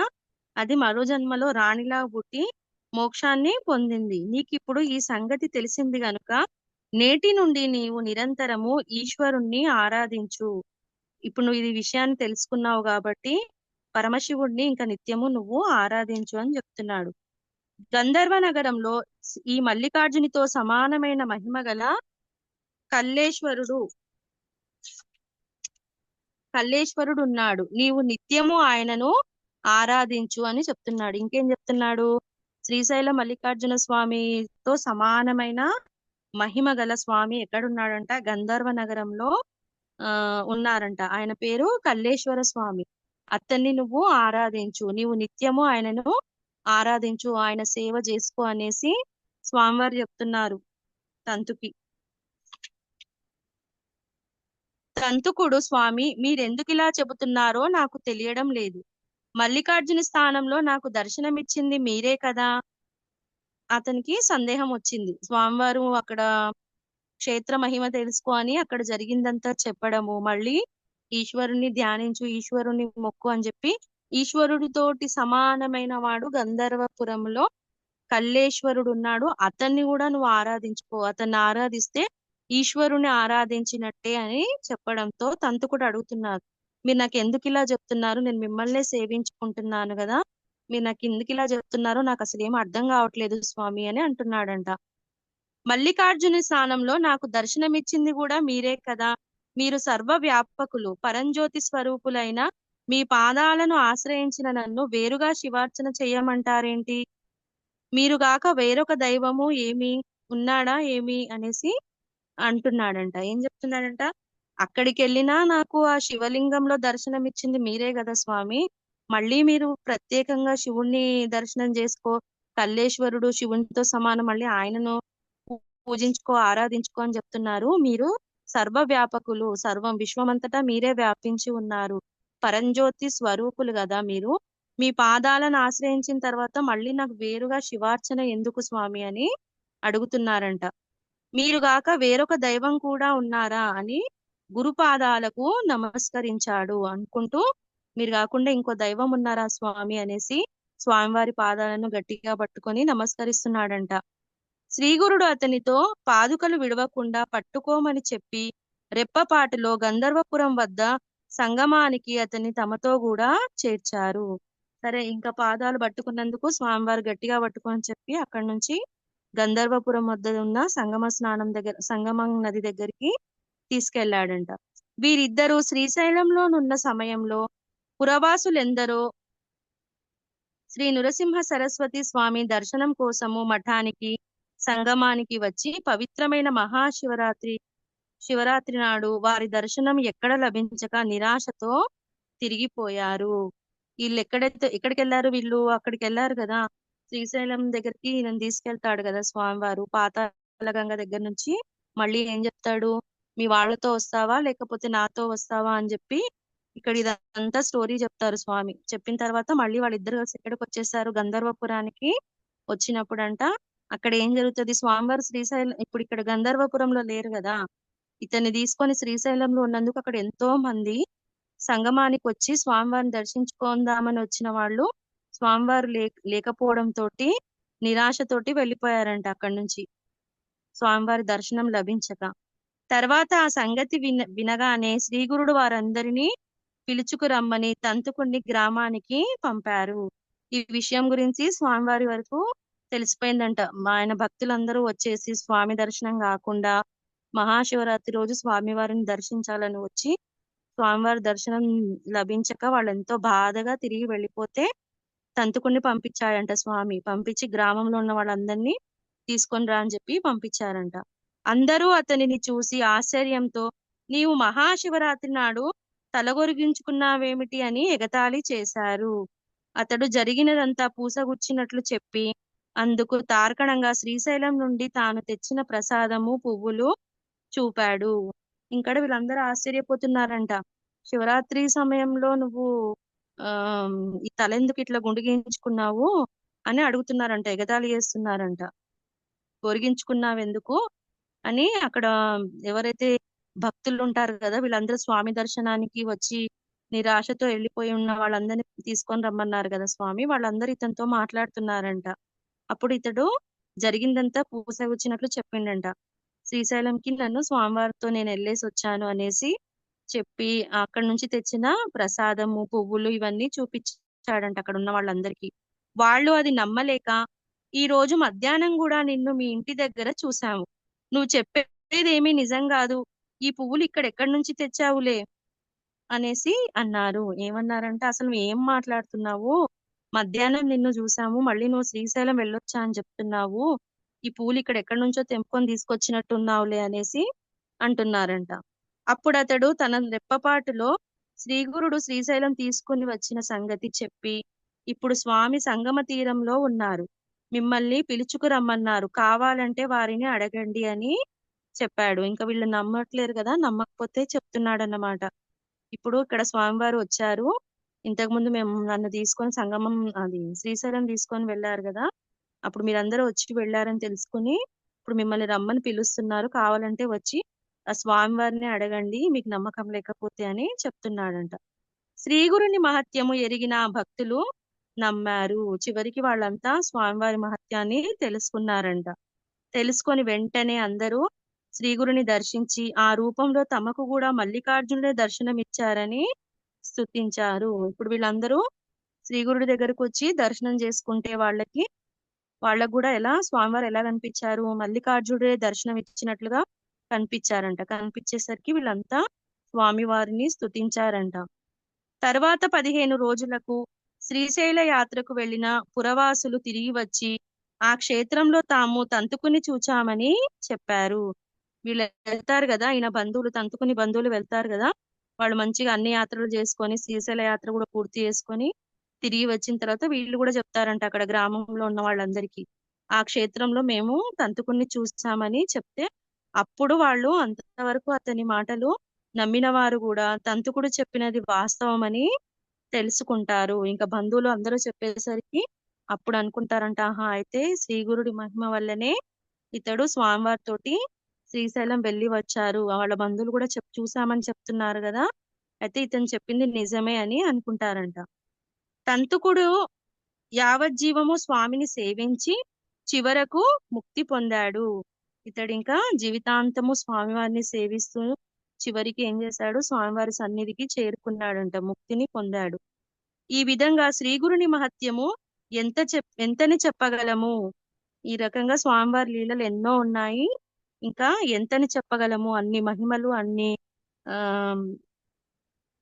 అది మరో జన్మలో రాణిలా పుట్టి మోక్షాన్ని పొందింది. నీకిప్పుడు ఈ సంగతి తెలిసింది గనుక నేటి నుండి నీవు నిరంతరము ఈశ్వరుణ్ణి ఆరాధించు. ఇప్పుడు నువ్వు ఈ విషయాన్ని తెలుసుకున్నావు కాబట్టి పరమశివుణ్ణి ఇంకా నిత్యము నువ్వు ఆరాధించు అని చెప్తున్నాడు. గంధర్వ నగరంలో ఈ మల్లికార్జునితో సమానమైన మహిమ గల కల్లేశ్వరుడు కల్లేశ్వరుడు ఉన్నాడు. నీవు నిత్యము ఆయనను ఆరాధించు అని చెప్తున్నాడు. ఇంకేం చెప్తున్నాడు? శ్రీశైల మల్లికార్జున స్వామితో సమానమైన మహిమ గల స్వామి ఎక్కడున్నాడంట? గంధర్వ నగరంలో ఉన్నారంట. ఆయన పేరు కల్లేశ్వర స్వామి. అతన్ని నువ్వు ఆరాధించు, నీవు నిత్యము ఆయనను ఆరాధించు, ఆయన సేవ చేసుకో అనేసి స్వామివారు చెప్తున్నారు తంతుకి. తంతుకుడు, స్వామి మీరెందుకు ఇలా చెబుతున్నారో నాకు తెలియడం లేదు. మల్లికార్జున స్థానంలో నాకు దర్శనమిచ్చింది మీరే కదా. అతనికి సందేహం వచ్చింది. స్వామివారు అక్కడ క్షేత్ర మహిమ తెలుసుకో అని అక్కడ జరిగిందంతా చెప్పడము, మళ్ళీ ఈశ్వరుని ధ్యానించు, ఈశ్వరుని మొక్కు అని చెప్పి ఈశ్వరుడితోటి సమానమైన వాడు గంధర్వపురంలో కల్లేశ్వరుడు ఉన్నాడు, అతన్ని కూడా నువ్వు ఆరాధించుకో, అతన్ని ఆరాధిస్తే ఈశ్వరుని ఆరాధించినట్టే అని చెప్పడంతో తంతుకుడు అడుగుతున్నారు, మీరు నాకు ఎందుకు ఇలా చెప్తున్నారు? నేను మిమ్మల్నే సేవించుకుంటున్నాను కదా, మీరు నాకు ఎందుకు ఇలా చెప్తున్నారో నాకు అసలు ఏం అర్థం కావట్లేదు స్వామి అని అంటున్నాడంట. మల్లికార్జుని స్థానంలో నాకు దర్శనమిచ్చింది కూడా మీరే కదా. మీరు సర్వ వ్యాపకులు, పరంజ్యోతి స్వరూపులైన మీ పాదాలను ఆశ్రయించిన నన్ను వేరుగా శివార్చన చెయ్యమంటారేంటి? మీరుగాక వేరొక దైవము ఏమి ఉన్నాడా ఏమి అనేసి అంటున్నాడంట. ఏం చెప్తున్నాడంట? అక్కడికి వెళ్ళినా నాకు ఆ శివలింగంలో దర్శనం ఇచ్చింది మీరే కదా స్వామి, మళ్ళీ మీరు ప్రత్యేకంగా శివుణ్ణి దర్శనం చేసుకో, కల్లేశ్వరుడు శివునితో సమానం, మళ్ళీ ఆయనను పూజించుకో, ఆరాధించుకో అని చెప్తున్నారు. మీరు సర్వ వ్యాపకులు, సర్వం విశ్వమంతటా మీరే వ్యాపించి ఉన్నారు, పరంజ్యోతి స్వరూపులు కదా మీరు. మీ పాదాలను ఆశ్రయించిన తర్వాత మళ్ళీ నాకు వేరుగా శివార్చన ఎందుకు స్వామి అని అడుగుతున్నారంట. మీరుగాక వేరొక దైవం కూడా ఉన్నారా అని గురుపాదాలకు నమస్కరించాడు అనుకుంటూ, మీరు కాకుండా ఇంకో దైవం ఉన్నారా స్వామి అనేసి స్వామివారి పాదాలను గట్టిగా పట్టుకొని నమస్కరిస్తున్నాడంట. శ్రీగురుడు అతనితో పాదుకలు విడవకుండా పట్టుకోమని చెప్పి రెప్పపాటులో గంధర్వపురం వద్ద సంగమానికి అతన్ని తమతో కూడా చేర్చారు. సరే, ఇంకా పాదాలు పట్టుకున్నందుకు స్వామివారు గట్టిగా పట్టుకొని చెప్పి అక్కడి నుంచి గంధర్వపురం వద్ద ఉన్న సంగమం నది దగ్గరికి తీసుకెళ్లాడంట. వీరిద్దరూ శ్రీశైలంలోనున్న సమయంలో పురవాసులెందరో శ్రీ నృసింహ సరస్వతి స్వామి దర్శనం కోసము మఠానికి సంగమానికి వచ్చి పవిత్రమైన శివరాత్రి నాడు వారి దర్శనం ఎక్కడ లభించక నిరాశతో తిరిగిపోయారు. వీళ్ళు ఎక్కడికి వెళ్ళారు? వీళ్ళు అక్కడికి వెళ్ళారు కదా, శ్రీశైలం దగ్గరికి ఈయనను తీసుకెళ్తాడు కదా స్వామివారు, పాతాళగంగ దగ్గర నుంచి. మళ్ళీ ఏం చెప్తాడు? మీ వాళ్ళతో వస్తావా లేకపోతే నాతో వస్తావా అని చెప్పి ఇక్కడ ఇదంతా స్టోరీ చెప్తారు స్వామి. చెప్పిన తర్వాత మళ్ళీ వాళ్ళిద్దరు కలిసి ఎక్కడికి వచ్చేసారు? గంధర్వపురానికి వచ్చినప్పుడంట అక్కడ ఏం జరుగుతుంది? స్వామివారు శ్రీశైలం ఇప్పుడు ఇక్కడ గంధర్వపురంలో లేరు కదా, ఇతన్ని తీసుకొని శ్రీశైలంలో ఉన్నందుకు అక్కడ ఎంతో మంది సంగమానికి వచ్చి స్వామివారిని దర్శించుకుందామని వచ్చిన వాళ్ళు స్వామివారు లేకపోవడం తోటి నిరాశతోటి వెళ్ళిపోయారంట అక్కడి నుంచి, స్వామివారి దర్శనం లభించక. తర్వాత ఆ సంగతి వినగానే శ్రీగురుడు వారందరినీ పిలుచుకురమ్మని తంతుకుని గ్రామానికి పంపారు. ఈ విషయం గురించి స్వామివారి వరకు తెలిసిపోయిందంట. ఆయన భక్తులందరూ వచ్చేసి స్వామి దర్శనం కాకుండా మహాశివరాత్రి రోజు స్వామివారిని దర్శించాలని వచ్చి స్వామివారి దర్శనం లభించక వాళ్ళు ఎంతో బాధగా తిరిగి వెళ్ళిపోతే తంతుకుని పంపించాడంట స్వామి. పంపించి గ్రామంలో ఉన్న వాళ్ళందరినీ తీసుకొని రా అని చెప్పి పంపించారంట. అందరూ అతనిని చూసి ఆశ్చర్యంతో నీవు మహాశివరాత్రి నాడు తలగొరిగించుకున్నావేమిటి అని ఎగతాళి చేశారు. అతడు జరిగినదంతా పూసగుచ్చినట్లు చెప్పి అందుకు తార్కణంగా శ్రీశైలం నుండి తాను తెచ్చిన ప్రసాదము పువ్వులు చూపాడు. ఇక్కడ వీళ్ళందరూ ఆశ్చర్యపోతున్నారంట. శివరాత్రి సమయంలో నువ్వు ఆ ఈ తల ఎందుకు ఇట్లా గుండిగించుకున్నావు అని అడుగుతున్నారంట, ఎగతాళి చేస్తున్నారంట. గొరిగించుకున్నావెందుకు అని అక్కడ ఎవరైతే భక్తులు ఉంటారు కదా, వీళ్ళందరూ స్వామి దర్శనానికి వచ్చి నిరాశతో వెళ్ళిపోయి ఉన్న వాళ్ళందరినీ తీసుకొని రమ్మన్నారు కదా స్వామి, వాళ్ళందరూ ఇతనితో మాట్లాడుతున్నారంట. అప్పుడు ఇతడు జరిగిందంతా పూసగుచ్చినట్లు చెప్పిండంట. శ్రీశైలంకి నన్ను స్వామివారితో నేను వెళ్ళేసి వచ్చాను అనేసి చెప్పి అక్కడి నుంచి తెచ్చిన ప్రసాదము పువ్వులు ఇవన్నీ చూపించాడంట అక్కడ ఉన్న వాళ్ళందరికీ. వాళ్ళు అది నమ్మలేక, ఈ రోజు మధ్యాహ్నం కూడా నిన్ను మీ ఇంటి దగ్గర చూసాము, నువ్వు చెప్పేది ఏమీ నిజం కాదు, ఈ పువ్వులు ఇక్కడ ఎక్కడి నుంచి తెచ్చావులే అనేసి అన్నారు. ఏమన్నారంటే, అసలు నువ్వు ఏం మాట్లాడుతున్నావు, మధ్యాహ్నం నిన్ను చూసాము, మళ్ళీ నువ్వు శ్రీశైలం వెళ్ళొచ్చా అని చెప్తున్నావు, ఈ పూలు ఇక్కడ ఎక్కడి నుంచో తెంపుకొని తీసుకొచ్చినట్టున్నావులే అనేసి అంటున్నారంట. అప్పుడు అతడు తన రెప్పపాటులో శ్రీగురుడు శ్రీశైలం తీసుకుని వచ్చిన సంగతి చెప్పి, ఇప్పుడు స్వామి సంగమ తీరంలో ఉన్నారు, మిమ్మల్ని పిలుచుకురమ్మన్నారు, కావాలంటే వారిని అడగండి అని చెప్పాడు. ఇంకా వీళ్ళు నమ్మట్లేరు కదా, నమ్మకపోతే చెప్తున్నాడు అన్నమాట. ఇప్పుడు ఇక్కడ స్వామివారు వచ్చారు, ఇంతకు ముందు మేము నన్ను తీసుకొని సంగమం అది శ్రీశైలం తీసుకొని వెళ్ళారు కదా, అప్పుడు మీరందరూ వచ్చి వెళ్ళారని తెలుసుకుని ఇప్పుడు మిమ్మల్ని రమ్మని పిలుస్తున్నారు, కావాలంటే వచ్చి ఆ స్వామివారిని అడగండి మీకు నమ్మకం లేకపోతే అని చెప్తున్నాడంట. శ్రీగురుని మహత్యము ఎరిగిన ఆ భక్తులు నమ్మారు. చివరికి వాళ్ళంతా స్వామివారి మహత్యాన్ని తెలుసుకున్నారంట. తెలుసుకొని వెంటనే అందరూ శ్రీగురుని దర్శించి ఆ రూపంలో తమకు కూడా మల్లికార్జునుడే దర్శనమిచ్చారని స్తుతించారు. ఇప్పుడు వీళ్ళందరూ శ్రీగురుడి దగ్గరకు వచ్చి దర్శనం చేసుకుంటే వాళ్ళకు కూడా స్వామివారు ఎలా కనిపించారు, మల్లికార్జునుడే దర్శనం ఇచ్చినట్లుగా కనిపించారంట. కనిపించేసరికి వీళ్ళంతా స్వామివారిని స్తుతించారంట. తర్వాత 15 రోజులకు శ్రీశైల యాత్రకు వెళ్లిన పురవాసులు తిరిగి వచ్చి ఆ క్షేత్రంలో తాము తంతుకుని చూచామని చెప్పారు. వీళ్ళు వెళ్తారు కదా, ఈయన బంధువులు తంతుకుని బంధువులు వెళ్తారు కదా, వాళ్ళు మంచిగా అన్ని యాత్రలు చేసుకొని శ్రీశైల యాత్ర కూడా పూర్తి చేసుకొని తిరిగి వచ్చిన తర్వాత వీళ్ళు కూడా చెప్తారంట అక్కడ గ్రామంలో ఉన్న వాళ్ళందరికీ, ఆ క్షేత్రంలో మేము తంతుకుని చూసామని చెప్తే అప్పుడు వాళ్ళు అంతవరకు అతని మాటలు నమ్మిన వారు కూడా తంతుకుడు చెప్పినది వాస్తవమని తెలుసుకుంటారు. ఇంకా బంధువులు అందరూ చెప్పేసరికి అప్పుడు అనుకుంటారంట, ఆహా అయితే శ్రీగురుడి మహిమ వల్లనే ఇతడు స్వామివారితోటి శ్రీశైలం వెళ్ళి వచ్చారు, వాళ్ళ బంధువులు కూడా చూసామని చెప్తున్నారు కదా, అయితే ఇతను చెప్పింది నిజమే అని అనుకుంటారంట. తంతుకుడు యావజ్జీవము స్వామిని సేవించి చివరకు ముక్తి పొందాడు. ఇతడు ఇంకా జీవితాంతము స్వామివారిని సేవిస్తూ చివరికి ఏం చేశాడు, స్వామివారి సన్నిధికి చేరుకున్నాడంట, ముక్తిని పొందాడు. ఈ విధంగా శ్రీగురుని మహత్యము ఎంతని చెప్పగలము, ఈ రకంగా స్వామివారి లీలలు ఎన్నో ఉన్నాయి, ఇంకా ఎంతని చెప్పగలము, అన్ని మహిమలు అన్ని ఆ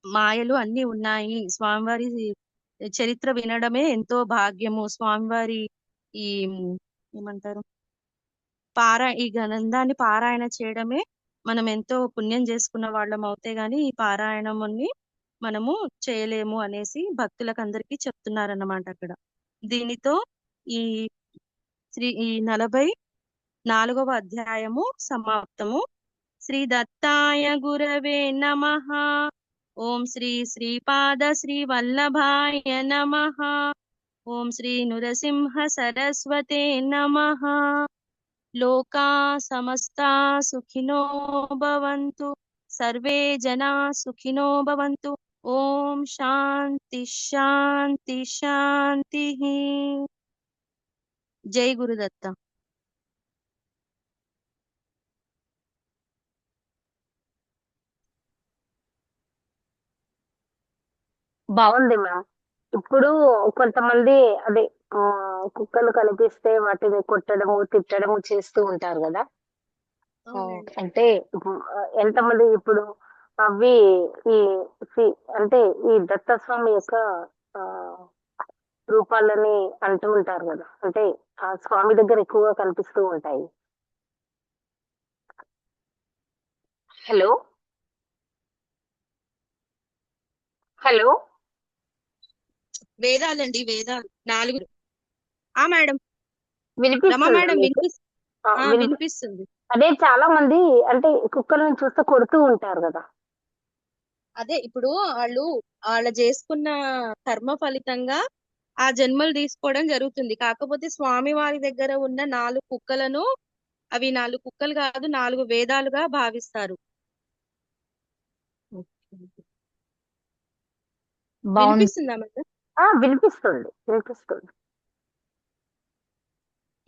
మాయలు అన్ని ఉన్నాయి. స్వామివారి చరిత్ర వినడమే ఎంతో భాగ్యము. స్వామివారి ఈ ఏమంటారు ఈ గ్రంథాన్ని పారాయణ చేయడమే మనం ఎంతో పుణ్యం చేసుకున్న వాళ్ళం అవుతే గాని ఈ పారాయణముని మనము చేయలేము అనేసి భక్తులకు అందరికీ చెప్తున్నారన్నమాట అక్కడ. దీనితో ఈ ఈ 44వ అధ్యాయము సమాప్తము. శ్రీ దత్తాయ గురవే నమః. ఓం శ్రీ శ్రీపాద శ్రీ వల్లభాయ నమః. ఓం శ్రీ నృసింహ సరస్వతే నమః. లోకా సమస్తా సుఖినో భవంతు, సర్వే జనా సుఖినో భవంతు. ఓం శాంతి శాంతి శాంతి. జై గురుదత్త. బాగుంది మ్యామ్. ఇప్పుడు కొంతమంది అదే ఆ, కుక్కలు కనిపిస్తే వాటిని కొట్టడము తిట్టడము చేస్తూ ఉంటారు కదా. అవునండి. అంటే ఎంతమంది ఇప్పుడు అవి ఈ అంటే ఈ దత్తస్వామి యొక్క ఆ, రూపాలని అంటూ ఉంటారు కదా, అంటే ఆ స్వామి దగ్గర ఎక్కువగా కనిపిస్తూ ఉంటాయి. హలో హలో వేదాలండి, వేదాలు 4. మేడం. రమా వినిపిస్తుందా మేడం మీకు? ఆ, వినిపిస్తుంది. అదే చాలా మంది అంటే కుక్కలను చూస్తే కొడుతూ ఉంటారు కదా. అదే ఇప్పుడు వాళ్ళ చేసుకున్న కర్మ ఫలితంగా ఆ జన్మలు తీసుకోవడం జరుగుతుంది. కాకపోతే స్వామి వారి దగ్గర ఉన్న 4 కుక్కలను, అవి 4 కుక్కలు కాదు 4 వేదాలుగా భావిస్తారు. బాగుంది. వినిపిస్తుందా మేడం? వినిపిస్తుంది, వినిపిస్తుంది.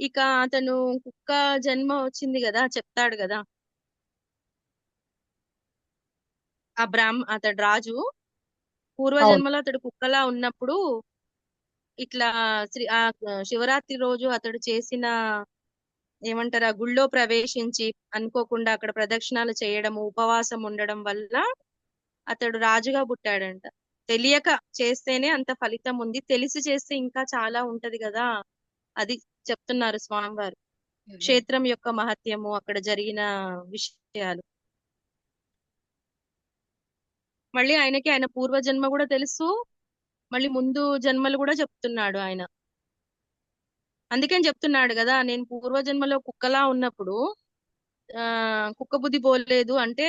ఇక అతను కుక్క జన్మ వచ్చింది కదా చెప్తాడు కదా. అతడు రాజు అవును. పూర్వజన్మలో అతడు కుక్కలా ఉన్నప్పుడు ఇట్లా శివరాత్రి రోజు అతడు చేసిన ఏమంటారు ఆ గుళ్ళో ప్రవేశించి అనుకోకుండా అక్కడ ప్రదక్షిణాలు చేయడము ఉపవాసం ఉండడం వల్ల అతడు రాజుగా పుట్టాడంట. తెలియక చేస్తేనే అంత ఫలితం ఉంది, తెలిసి చేస్తే ఇంకా చాలా ఉంటది కదా. అది చెప్తున్నారు స్వామివారు. క్షేత్రం యొక్క మహత్యము, అక్కడ జరిగిన విషయాలు. మళ్ళీ ఆయనకి ఆయన పూర్వజన్మ కూడా తెలుసు, మళ్ళీ ముందు జన్మలు కూడా చెప్తున్నాడు ఆయన. అందుకని చెప్తున్నాడు కదా, నేను పూర్వజన్మలో కుక్కలా ఉన్నప్పుడు ఆ కుక్క బుద్ధి పోలేదు అంటే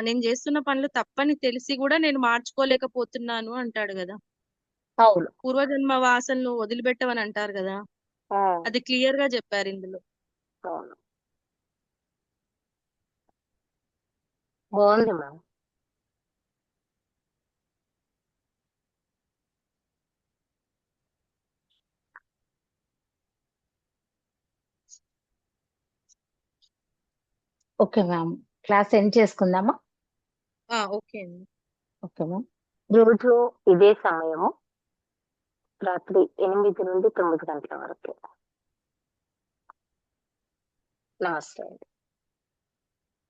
నేను చేస్తున్న పనులు తప్పని తెలిసి కూడా నేను మార్చుకోలేకపోతున్నాను అంటాడు కదా. అవును. పూర్వజన్మ వాసనలు వదిలిపెట్టవని అంటారు కదా, ఆ, అది క్లియర్ గా చెప్పారు ఇందులో. అవును. బాగుంది ma'am. Okay ma'am, class end చేసుకుందామా? ఓకే అండి. Okay ma'am. రోజు ఇదే సమయము, రాత్రి 8 నుండి 9 గంటల వరకు. నమస్తే అండి.